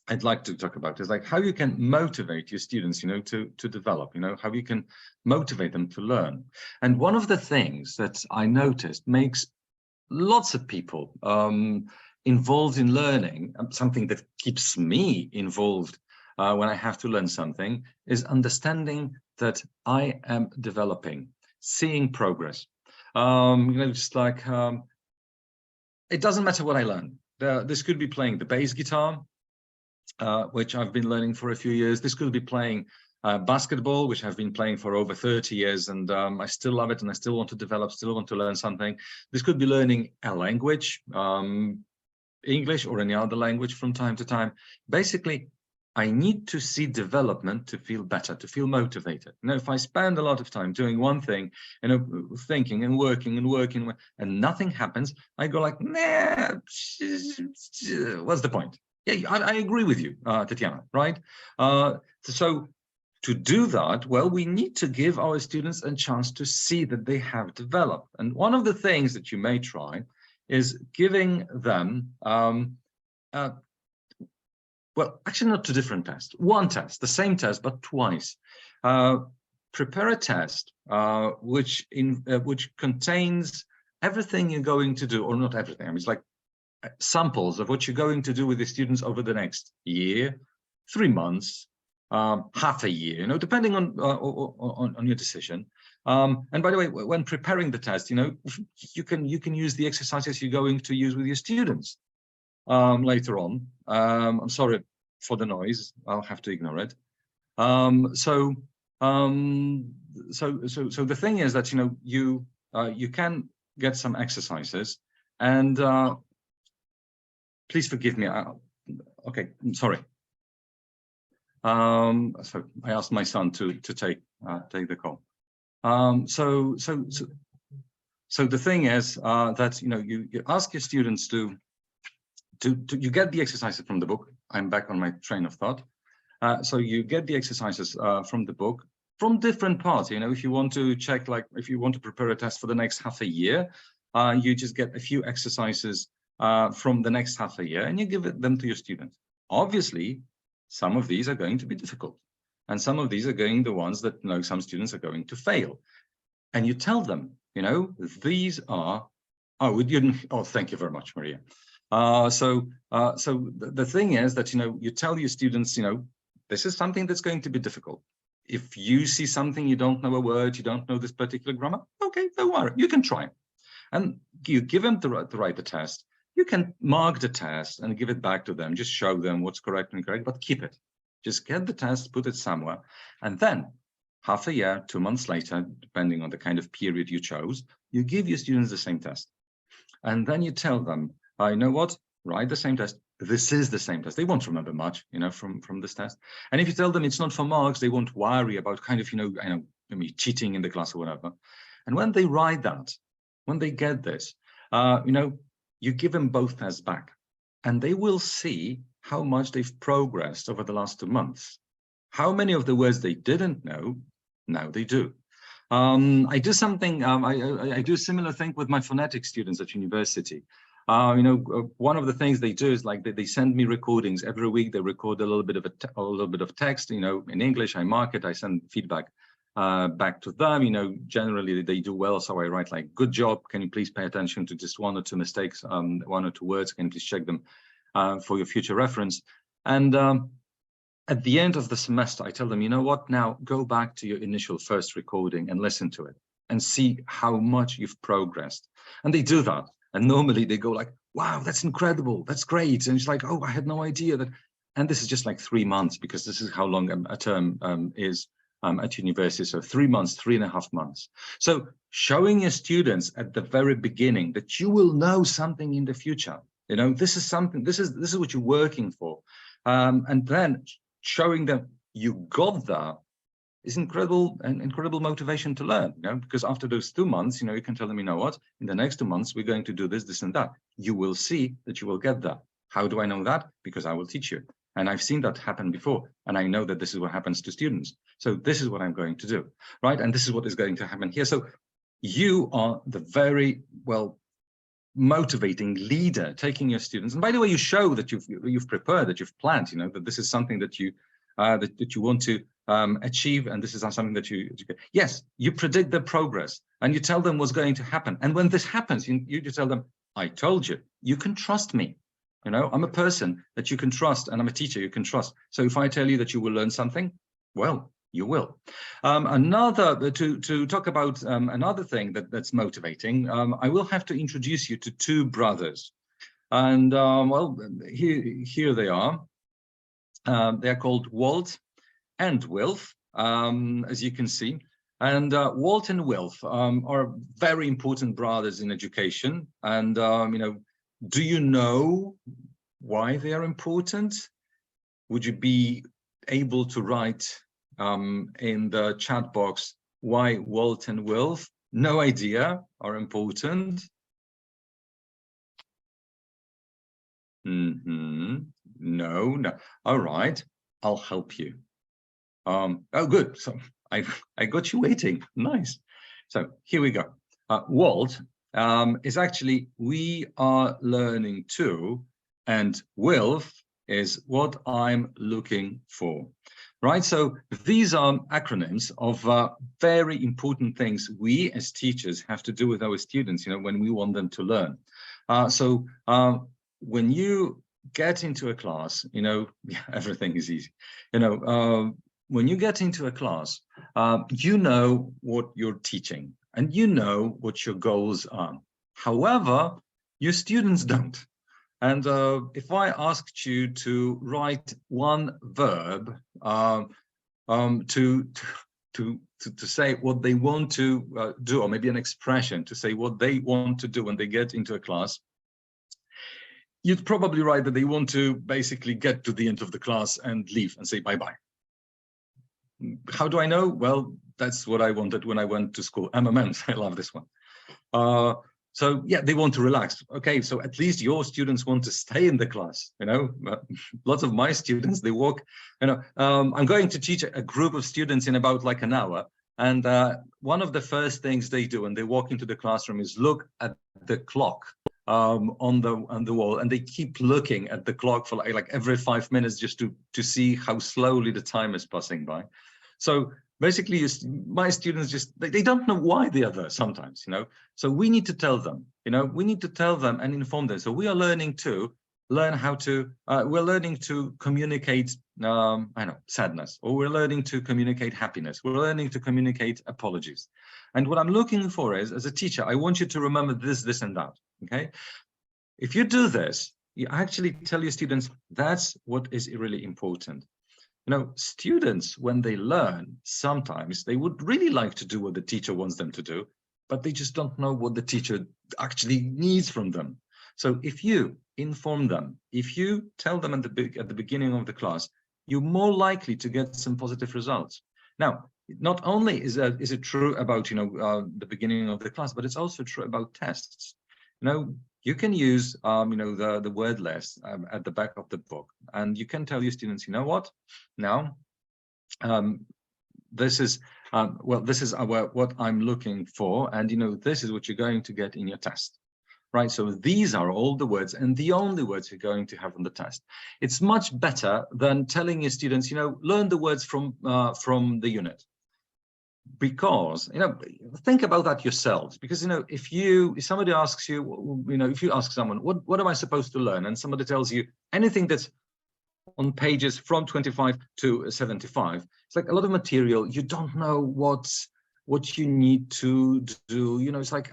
I'd like to talk about is like how you can motivate your students, to develop, how you can motivate them to learn. And one of the things that I noticed makes lots of people involved in learning, something that keeps me involved when I have to learn something, is understanding that I am developing, seeing progress. Just like, it doesn't matter what I learn. This could be playing the bass guitar, which I've been learning for a few years. This could be playing basketball, which I've been playing for over 30 years, and I still love it, and I still want to develop, still want to learn something. This could be learning a language, English or any other language from time to time. Basically, I need to see development to feel better, to feel motivated. You know, if I spend a lot of time doing one thing, you know, thinking and working and nothing happens, I go like, nah, what's the point? Yeah, I agree with you, Tatiana, right? So to do that, well, we need to give our students a chance to see that they have developed. And one of the things that you may try is giving them well, actually not two different tests, one test, the same test, but twice. Prepare a test which contains everything you're going to do, or not everything, I mean, it's like samples of what you're going to do with the students over the next year, 3 months, half a year, you know, depending on your decision. And by the way, when preparing the test, you know, you can use the exercises you're going to use with your students later on. I'm sorry for the noise. I'll have to ignore it. So the thing is that, you know, you can get some exercises, and please forgive me. Okay, I'm sorry. So I asked my son to take the call. So the thing is that, you know, you ask your students to you get the exercises from the book. I'm back on my train of thought. So you get the exercises from the book, from different parts. You know, if you want to check, like if you want to prepare a test for the next half a year, you just get a few exercises from the next half a year, and you give them to your students. Obviously, some of these are going to be difficult, and some of these are going the ones that, you know, some students are going to fail. And you tell them, you know, these are. Oh, we didn't. Oh, thank you very much, Maria. So the thing is that, you know, you tell your students, you know, this is something that's going to be difficult. If you see something, you don't know a word, you don't know this particular grammar, okay, don't worry, you can try. And you give them to write the test. You can mark the test and give it back to them, just show them what's correct and incorrect, but keep it. Just get the test, put it somewhere, and then half a year, 2 months later, depending on the kind of period you chose, you give your students the same test. And then you tell them, you know what, write the same test. This is the same test. They won't remember much, you know, from this test. And if you tell them it's not for marks, they won't worry about kind of, you know, maybe cheating in the class or whatever. And when they write that, when they get this, you know, you give them both tests back, and they will see how much they've progressed over the last 2 months. How many of the words they didn't know, now they do. I do something, I do a similar thing with my phonetic students at university. You know, one of the things they do is like they send me recordings every week. They record a little bit of text, you know, in English. I mark it. I send feedback back to them. You know, generally they do well. So I write like, good job. Can you please pay attention to just 1 or 2 mistakes, 1 or 2 words? Can you please check them for your future reference? And at the end of the semester, I tell them, you know what, now go back to your initial first recording and listen to it and see how much you've progressed. And they do that. And normally they go like, wow, that's incredible. That's great. And it's like, oh, I had no idea that. And this is just like 3 months, because this is how long a term is at university. So 3 months, 3.5 months. So showing your students at the very beginning that you will know something in the future. You know, this is something, this is what you're working for. And then showing them you got that is incredible motivation to learn, you know, because after those 2 months, you know, you can tell them, you know what, in the next 2 months, we're going to do this, this, and that. You will see that you will get that. How do I know that? Because I will teach you. And I've seen that happen before. And I know that this is what happens to students. So this is what I'm going to do, right? And this is what is going to happen here. So you are the very, well, motivating leader, taking your students, and by the way, you show that you've prepared, that you've planned, you know, that this is something that you that you want to achieve, and this is something that you yes, you predict their progress, and you tell them what's going to happen. And when this happens, you tell them, I told you, you can trust me. You know, I'm a person that you can trust, and I'm a teacher you can trust. So if I tell you that you will learn something, well, you will. Another, to talk about another thing that's motivating, I will have to introduce you to 2 brothers. And well, here they are. They're called Walt and Wilf, as you can see. And Walt and Wilf are very important brothers in education. And, you know, do you know why they are important? would you be able to write in the chat box why Walt and Wilf, no idea, are important? No. All right, I'll help you. Oh, good. So I got you waiting. Nice. So here we go. Walt is actually we are learning to, and Wilf is what I'm looking for. Right. So these are acronyms of very important things we as teachers have to do with our students, when we want them to learn. When you get into a class, everything is easy. When you get into a class, you know what you're teaching and you know what your goals are. However, your students don't. And if I asked you to write one verb to say what they want to do, or maybe an expression to say what they want to do when they get into a class, you'd probably write that they want to basically get to the end of the class and leave and say bye-bye. How do I know? Well, that's what I wanted when I went to school. MMMs, I love this one. So yeah, they want to relax. Okay, so at least your students want to stay in the class. Lots of my students, they walk. I'm going to teach a group of students in about like an hour, and one of the first things they do when they walk into the classroom is look at the clock on the wall, and they keep looking at the clock for like every 5 minutes just to see how slowly the time is passing by. So basically, my students they don't know why they are there sometimes, So we need to tell them, we need to tell them and inform them. So we are learning to learn how to, we're learning to communicate, sadness, or we're learning to communicate happiness. We're learning to communicate apologies. And what I'm looking for is, as a teacher, I want you to remember this, this, and that, okay? If you do this, you actually tell your students, that's what is really important. Students, when they learn, sometimes they would really like to do what the teacher wants them to do, but they just don't know what the teacher actually needs from them. So if you inform them, if you tell them at the beginning of the class, you're more likely to get some positive results. Now, not only is it true about the beginning of the class, but it's also true about tests. You can use the word list at the back of the book, and you can tell your students, what now, this is what I'm looking for, and this is what you're going to get in your test. Right, so these are all the words and the only words you're going to have on the test. It's much better than telling your students, learn the words from the unit. Because think about that yourselves, because if somebody asks you, if you ask someone what am I supposed to learn, and somebody tells you anything that's on pages from 25 to 75, it's like a lot of material. You don't know what you need to do. It's like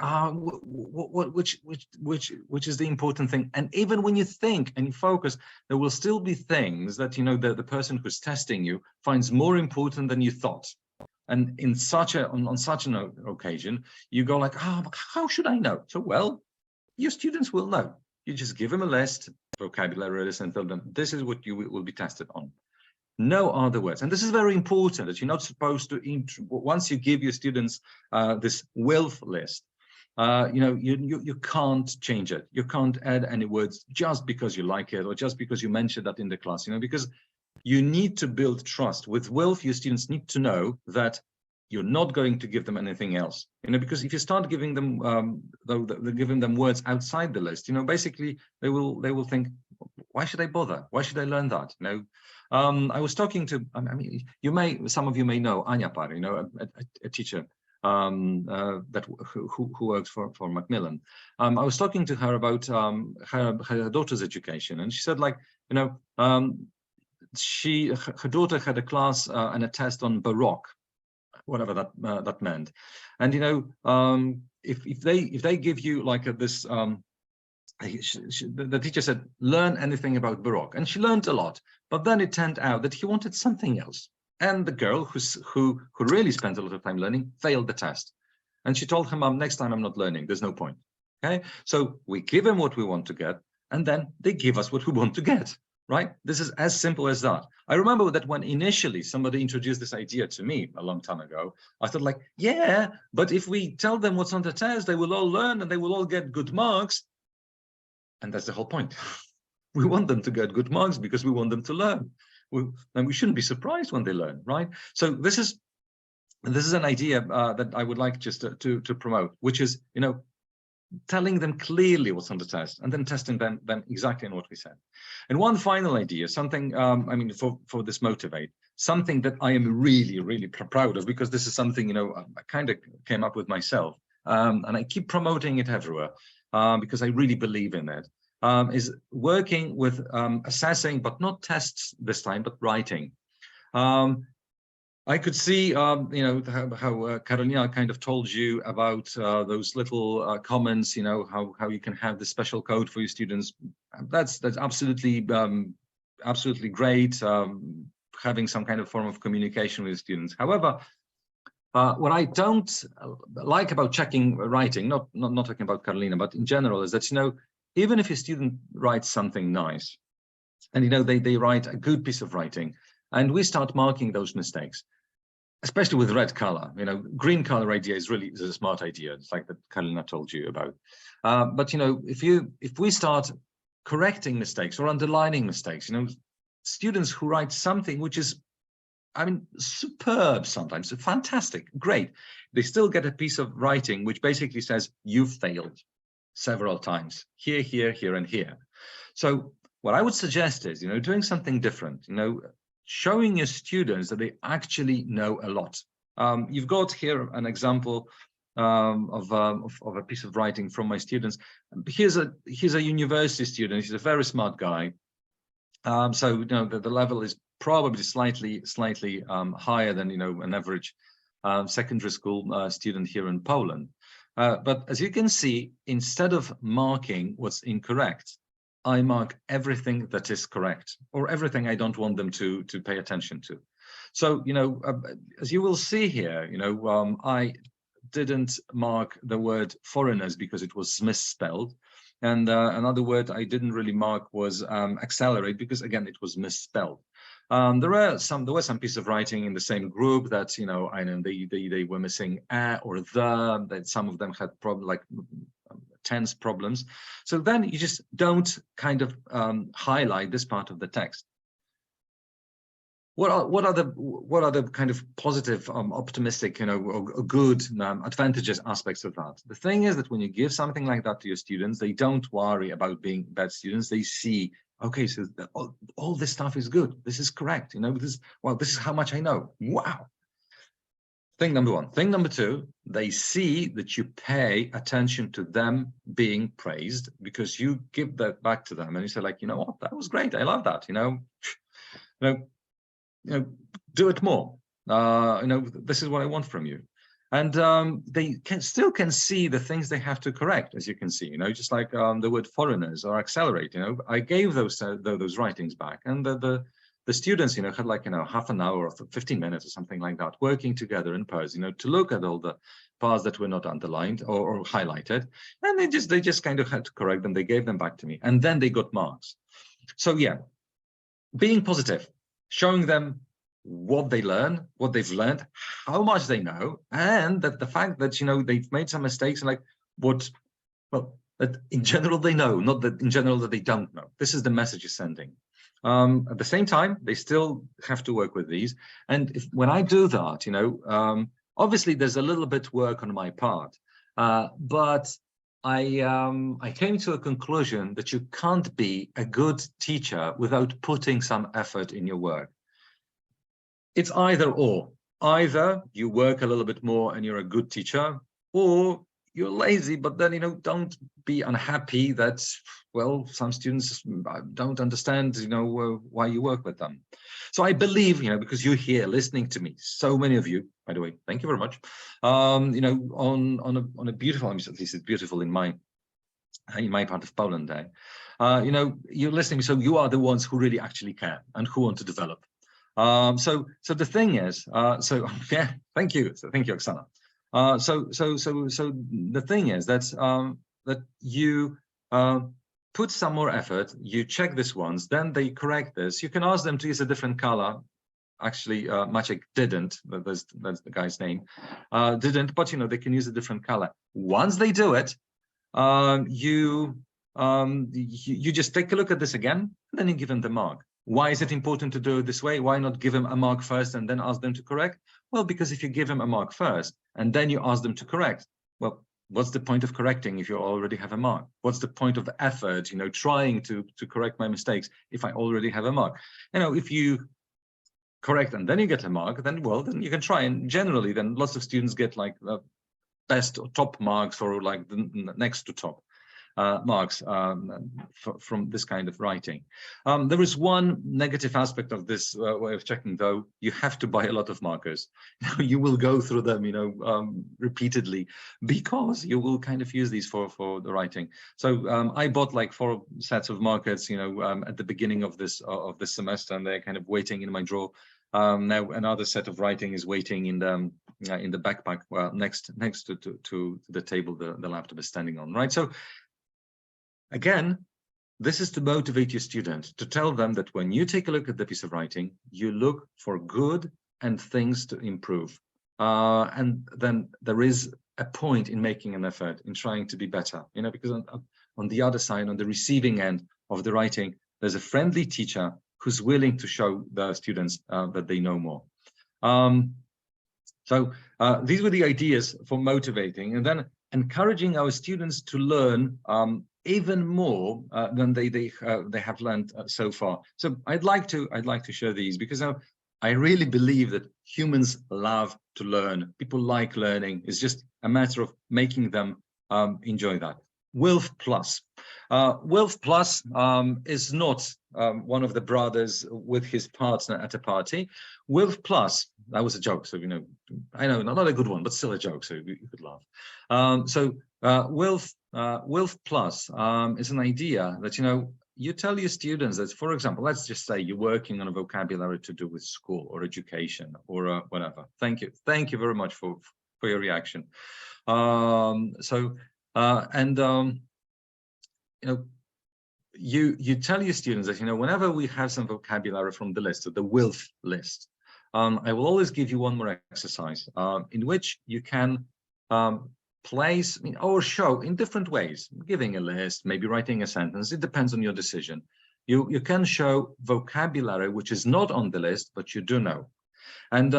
which is the important thing. And even when you think and you focus, there will still be things that the person who's testing you finds more important than you thought. And on such an occasion, you go like, how should I know? So, well, your students will know. You just give them a list, vocabulary list, and tell them this is what you will be tested on. No other words. And this is very important, that you're not supposed to, once you give your students this Wilf list, you can't change it. You can't add any words just because you like it or just because you mentioned that in the class, because you need to build trust. With Wilf, your students need to know that you're not going to give them anything else, because if you start giving them giving them words outside the list, basically they will think, why should I bother? Why should I learn that? I was talking to, some of you may know Anya Par, a teacher who works for Macmillan. I was talking to her about her daughter's education, and she said, like, her daughter had a class and a test on Baroque, whatever that meant. And if they give you like this, the teacher said, learn anything about Baroque, and she learned a lot. But then it turned out that he wanted something else, and the girl who really spent a lot of time learning failed the test, and she told her mom, next time I'm not learning. There's no point. Okay, so we give them what we want to get, and then they give us what we want to get. right? This is as simple as that. I remember that when initially somebody introduced this idea to me a long time ago, I thought like, yeah, but if we tell them what's on the test, they will all learn and they will all get good marks. And that's the whole point. We want them to get good marks because we want them to learn. And we shouldn't be surprised when they learn, right? So this is an idea that I would like just to promote, which is, telling them clearly what's on the test and then testing them exactly on what we said. And one final idea, something, for this Motivate, something that I am really, really proud of, because this is something, I kind of came up with myself, and I keep promoting it everywhere because I really believe in it, is working with assessing, but not tests this time, but writing. I could see, how Carolina kind of told you about those little comments, how you can have the special code for your students. That's absolutely absolutely great, having some kind of form of communication with students. However, what I don't like about checking writing, not talking about Carolina, but in general, is that, even if a student writes something nice, and they write a good piece of writing, and we start marking those mistakes, especially with red color. Green color idea is a smart idea. It's like that Carolina told you about. But if we start correcting mistakes or underlining mistakes, students who write something which is, superb sometimes, fantastic, great, they still get a piece of writing which basically says you failed several times here, here, here, and here. So what I would suggest is, doing something different, showing your students that they actually know a lot. You've got here an example of a piece of writing from my students. Here's a university student. He's a very smart guy. So the level is probably slightly higher than an average secondary school student here in Poland. But as you can see, instead of marking what's incorrect, I mark everything that is correct, or everything I don't want them to pay attention to. So, as you will see here, I didn't mark the word foreigners because it was misspelled. And another word I didn't really mark was accelerate, because again, it was misspelled. There were some piece of writing in the same group that, I know they were missing a or the, that some of them had tense problems. So then you just don't kind of highlight this part of the text. What are the kind of positive, optimistic, or good advantages aspects of that? The thing is that when you give something like that to your students, they don't worry about being bad students. They see, okay, so all this stuff is good. This is correct. This is how much I know. Wow. Thing number one. Thing number two, they see that you pay attention to them being praised, because you give that back to them and you say, like, what, that was great. I love that. Do it more. This is what I want from you. And they still can see the things they have to correct, as you can see, just like the word foreigners or accelerate. I gave those writings back, and the students, had like, half an hour or 15 minutes or something like that, working together in pairs, to look at all the parts that were not underlined or highlighted. And they just kind of had to correct them. They gave them back to me, and then they got marks. So yeah, being positive, showing them what they learn, what they've learned, how much they know, and that the fact that, they've made some mistakes, and that in general they know, not that in general that they don't know. This is the message you're sending. At the same time, they still have to work with these. And when I do that, obviously there's a little bit work on my part, but I came to a conclusion that you can't be a good teacher without putting some effort in your work. It's either or. Either you work a little bit more and you're a good teacher, or you're lazy, but then, don't be unhappy that, well, some students don't understand, why you work with them. So I believe, because you're here listening to me, so many of you, by the way, thank you very much, on a beautiful, at least it's beautiful in my part of Poland there, you're listening, so you are the ones who really actually care and who want to develop. So the thing is, yeah, thank you, Oksana. So the thing is that that you put some more effort, you check this once, then they correct this. You can ask them to use a different color. Actually, Maciek didn't, that's the guy's name, didn't, but they can use a different color. Once they do it, you just take a look at this again, and then you give them the mark. Why is it important to do it this way? Why not give them a mark first and then ask them to correct? Well, because if you give them a mark first and then you ask them to correct, well, what's the point of correcting if you already have a mark? What's the point of the effort, trying to correct my mistakes if I already have a mark? If you correct and then you get a mark, then you can try, and generally then lots of students get like best or top marks, or like the next to top marks from this kind of writing. There is one negative aspect of this way of checking, though. You have to buy a lot of markers. You will go through them repeatedly, because you will kind of use these for the writing. So I bought like 4 sets of markers at the beginning of this semester, and they're kind of waiting in my drawer. Now another set of writing is waiting in the backpack, well, next to the table the laptop is standing on, right? So again, this is to motivate your student, to tell them that when you take a look at the piece of writing, you look for good and things to improve. And then there is a point in making an effort, in trying to be better, because on the other side, on the receiving end of the writing, there's a friendly teacher who's willing to show the students that they know more. So these were the ideas for motivating, and then encouraging our students to learn even more than they have learned so far. So I'd like to share these, because I really believe that humans love to learn. People like learning. It's just a matter of making them enjoy that. Wilf Plus. Wilf Plus is not one of the brothers with his partner at a party. Wilf Plus, that was a joke, so I know, not a good one, but still a joke, so you could laugh. Wilf Plus is an idea that you tell your students that, for example, let's just say you're working on a vocabulary to do with school or education or whatever. Thank you very much for your reaction. You tell your students that whenever we have some vocabulary from the list, or the Wilf list, I will always give you one more exercise in which you can place or show in different ways, giving a list, maybe writing a sentence. It depends on your decision. You can show vocabulary which is not on the list, but you do know. And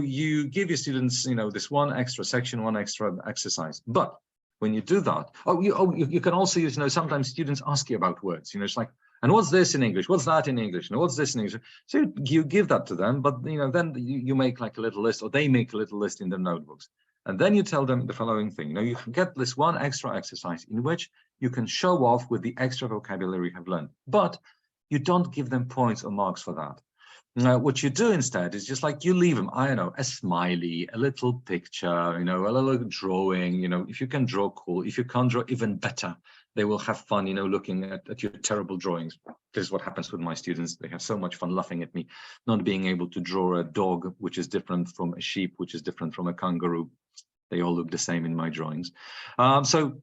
you give your students this one extra section, one extra exercise. But when you do that, you can also use, sometimes students ask you about words, it's like, and what's this in English? What's that in English? What's this in English? So you give that to them, but then you make like a little list, or they make a little list in their notebooks. And then you tell them the following thing. You can get this one extra exercise in which you can show off with the extra vocabulary you have learned, but you don't give them points or marks for that. What you do instead is just like you leave them, I don't know, a smiley, a little picture, a little drawing. If you can draw, cool. If you can't draw, even better. They will have fun, looking at your terrible drawings. This is what happens with my students. They have so much fun laughing at me, not being able to draw a dog, which is different from a sheep, which is different from a kangaroo. They all look the same in my drawings. So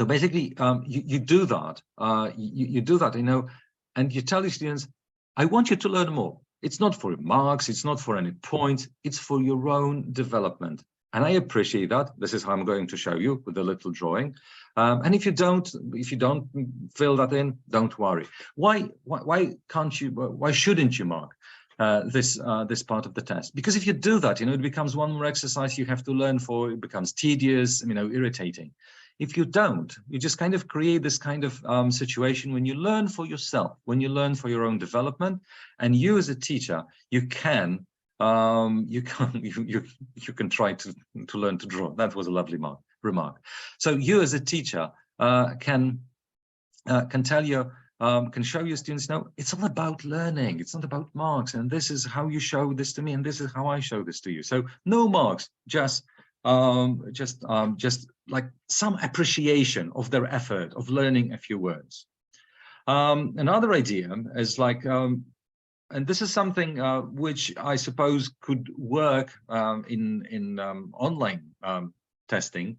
basically, you do that. You do that, and you tell your students, I want you to learn more. It's not for marks. It's not for any points. It's for your own development. And I appreciate that. This is how I'm going to show you with a little drawing. And if you don't fill that in, don't worry. Why shouldn't you mark this part of the test? Because if you do that, it becomes one more exercise you have to learn for. It becomes tedious, irritating. If you don't, you just kind of create this kind of situation when you learn for yourself, when you learn for your own development, and you as a teacher, you can try to learn to draw. That was a lovely remark. So you as a teacher can tell you, can show your students, it's all about learning. It's not about marks. And this is how you show this to me, and this is how I show this to you. So no marks, just like some appreciation of their effort of learning a few words. Another idea is like, and this is something which I suppose could work in online testing,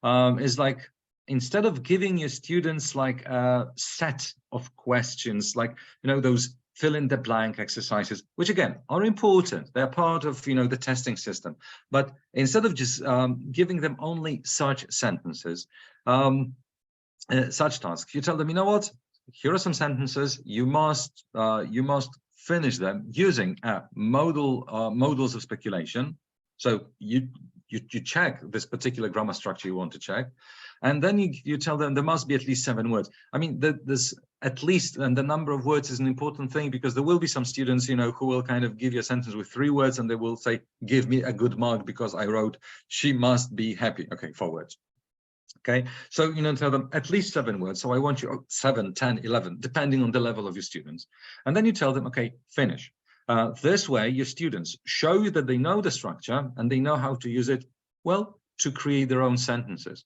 is like instead of giving your students like a set of questions, like, those fill in the blank exercises, which again are important, they're part of, the testing system. But instead of just giving them only such sentences, such tasks, you tell them, what, here are some sentences, you must finish them using modals of speculation. So you check this particular grammar structure you want to check, and then you tell them there must be at least 7 words. I mean, there's at least, and the number of words is an important thing, because there will be some students, who will kind of give you a sentence with 3 words, and they will say, give me a good mark because I wrote, she must be happy. Okay, 4 words. Okay, so, tell them at least 7 words. So I want you 7, 10, 11, depending on the level of your students. And then you tell them, okay, finish. This way, your students show you that they know the structure and they know how to use it, well, to create their own sentences.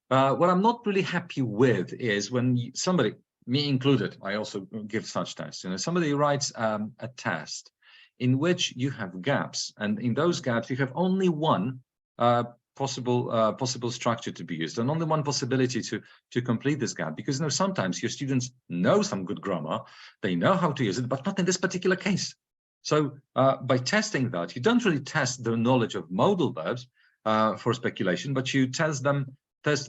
What I'm not really happy with is when somebody, me included, I also give such tests. Somebody writes a test in which you have gaps, and in those gaps you have only one possible structure to be used, and only one possibility to complete this gap, because sometimes your students know some good grammar, they know how to use it, but not in this particular case. So by testing that, you don't really test their knowledge of modal verbs for speculation, but you test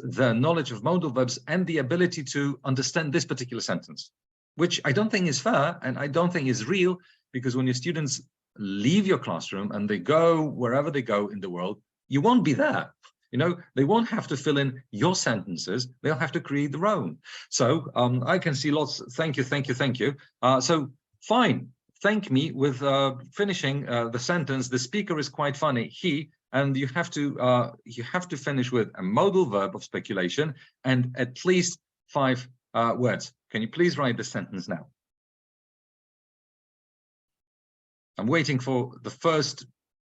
their knowledge of modal verbs and the ability to understand this particular sentence, which I don't think is fair, and I don't think is real, because when your students leave your classroom and they go wherever they go in the world, you won't be there. They won't have to fill in your sentences, they'll have to create their own. So I can see lots. Thank you. So fine, thank me with finishing the sentence. The speaker is quite funny, he, and you have to finish with a modal verb of speculation and at least 5 words. Can you please write the sentence now? I'm waiting for the first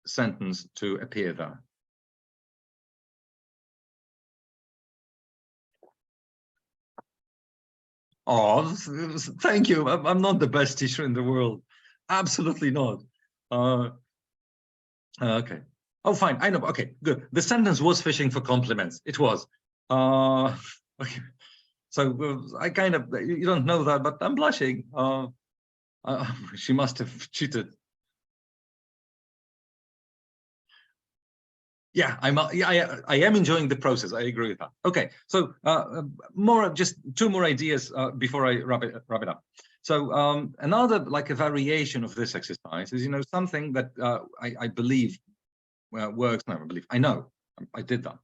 sentence to appear there. Oh, thank you. I'm not the best teacher in the world. Absolutely not. Okay. Oh, fine. I know. Okay, good. The sentence was fishing for compliments. It was. Okay. So I kind of, you don't know that, but I'm blushing. She must have cheated. Yeah, I am enjoying the process. I agree with that. Okay, so just 2 more ideas before I wrap it up. So another, like a variation of this exercise is, something that I believe works. No, I know I did that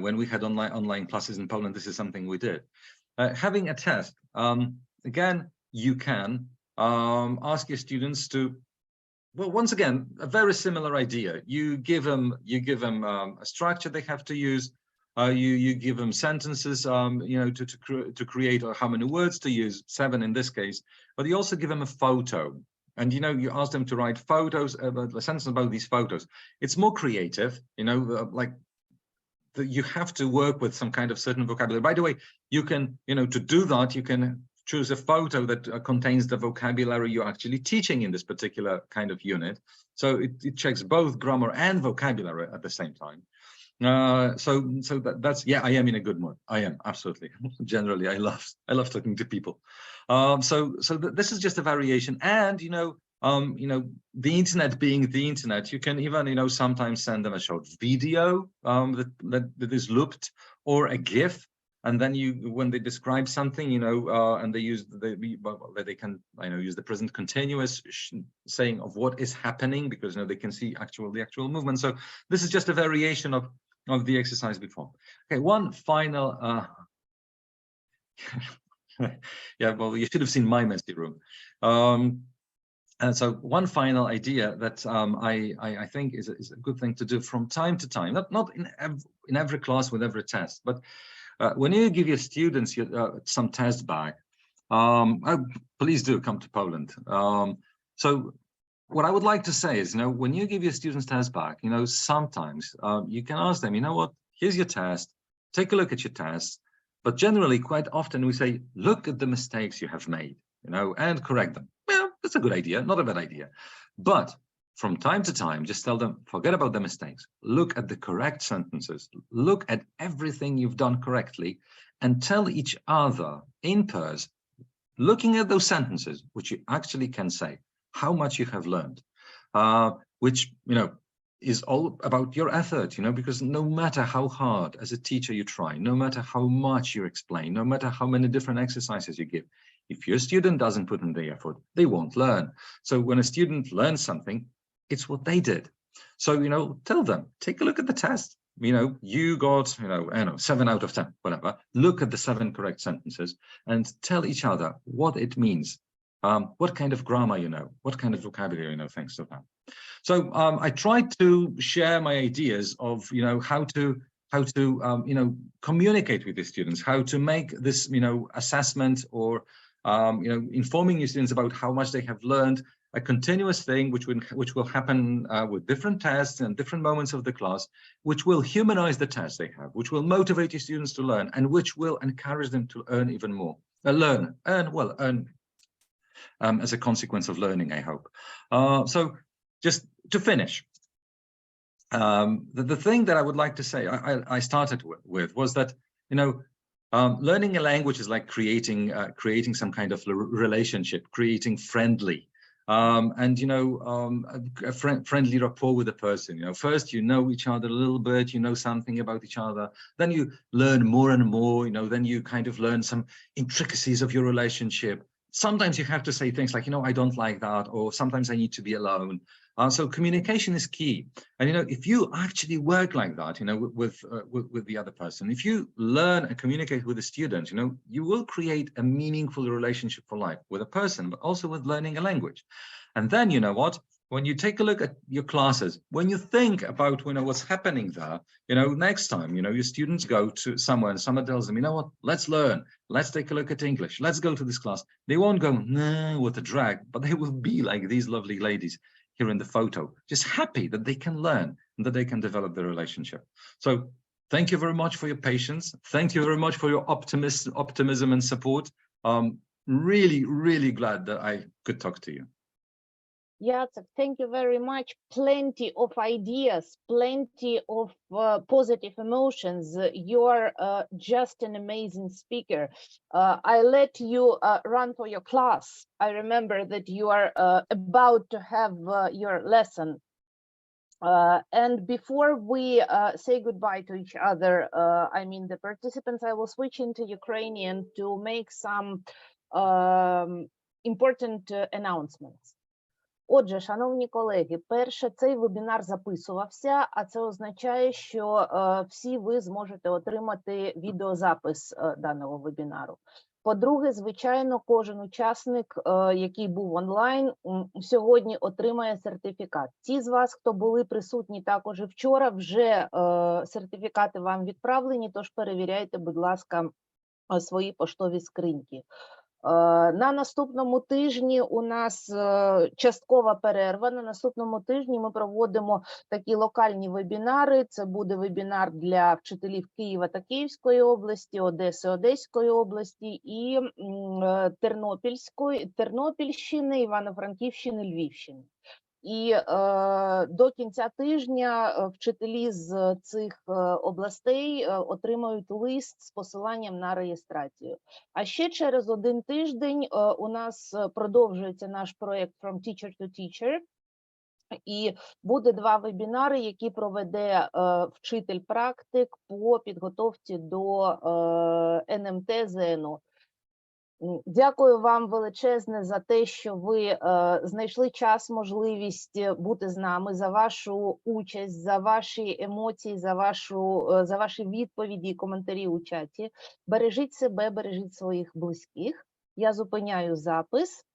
when we had online classes in Poland. This is something we did. Having a test. Again, you can ask your students to. Well, once again, a very similar idea. You give them a structure they have to use. You give them sentences, to create, or how many words to use, 7 in this case. But you also give them a photo, and you ask them to write photos about a sentence about these photos. It's more creative, like you have to work with some kind of certain vocabulary. By the way, you can, to do that, you can choose a photo that contains the vocabulary you're actually teaching in this particular kind of unit. So it checks both grammar and vocabulary at the same time. So that's, yeah, I am in a good mood. I am, absolutely. Generally, I love talking to people. So this is just a variation. And, the internet being the internet, you can even, sometimes send them a short video that is looped, or a GIF. And then when they describe something, and they use they can, use the present continuous saying of what is happening, because they can see the actual movement. So this is just a variation of the exercise before. Okay, one final. Yeah, well, you should have seen my messy room. And so one final idea that I think is a good thing to do from time to time, not in every class with every test, but when you give your students some test back, please do come to Poland. So what I would like to say is, when you give your students test back, sometimes you can ask them, what, here's your test, take a look at your test. But generally, quite often we say, look at the mistakes you have made, and correct them. Well, that's a good idea, not a bad idea. But from time to time, just tell them, forget about the mistakes. Look at the correct sentences. Look at everything you've done correctly and tell each other in pairs, looking at those sentences, which you actually can say, how much you have learned, which, is all about your effort, because no matter how hard as a teacher you try, no matter how much you explain, no matter how many different exercises you give, if your student doesn't put in the effort, they won't learn. So when a student learns something, it's what they did. So, tell them, take a look at the test. You got, 7 out of 10, whatever. Look at the 7 correct sentences and tell each other what it means. What kind of grammar you know, what kind of vocabulary you know, thanks to that. So I tried to share my ideas of, how to communicate with the students, how to make this, assessment or, informing your students about how much they have learned a continuous thing, which will happen with different tests and different moments of the class, which will humanize the tests they have, which will motivate your students to learn, and which will encourage them to earn even more. Earn as a consequence of learning, I hope. So just to finish, the thing that I would like to say, I started with was that, learning a language is like creating some kind of relationship, creating friendly, and a friendly rapport with a person. First you know each other a little bit, you know something about each other, then you learn more and more, then you kind of learn some intricacies of your relationship. Sometimes you have to say things like, I don't like that, or sometimes I need to be alone. So communication is key. And, if you actually work like that, with the other person, if you learn and communicate with a student, you will create a meaningful relationship for life with a person, but also with learning a language. And then, when you take a look at your classes, when you think about, what's happening there, next time, your students go to somewhere and someone tells them, what, let's learn, let's take a look at English, let's go to this class. They won't go, nah, what a drag, but they will be like these lovely ladies here in the photo, just happy that they can learn and that they can develop their relationship. So thank you very much for your patience. Thank you very much for your optimism and support. Really, really glad that I could talk to you. Jacek, thank you very much. Plenty of ideas, plenty of positive emotions. You're just an amazing speaker. I let you run for your class. I remember that you are about to have your lesson. And before we say goodbye to each other, the participants, I will switch into Ukrainian to make some important announcements. Отже, шановні колеги, перше, цей вебінар записувався, а це означає, що всі ви зможете отримати відеозапис даного вебінару. По-друге, звичайно, кожен учасник, який був онлайн, сьогодні отримає сертифікат. Ті з вас, хто були присутні також і вчора, вже сертифікати вам відправлені, тож перевіряйте, будь ласка, свої поштові скриньки. На наступному тижні у нас часткова перерва. На наступному тижні ми проводимо такі локальні вебінари. Це буде вебінар для вчителів Києва та Київської області, Одеси, Одеської області і Тернопільщини, Івано-Франківщини, Львівщини. І до кінця тижня вчителі з цих областей отримають лист з посиланням на реєстрацію. А ще через 1 тиждень у нас продовжується наш проєкт From Teacher to Teacher. І буде 2 вебінари, які проведе вчитель-практик по підготовці до НМТ ЗНО. Дякую вам величезне за те, що ви знайшли час, можливість бути з нами, за вашу участь, за ваші емоції, за ваші відповіді і коментарі у чаті. Бережіть себе, бережіть своїх близьких. Я зупиняю запис.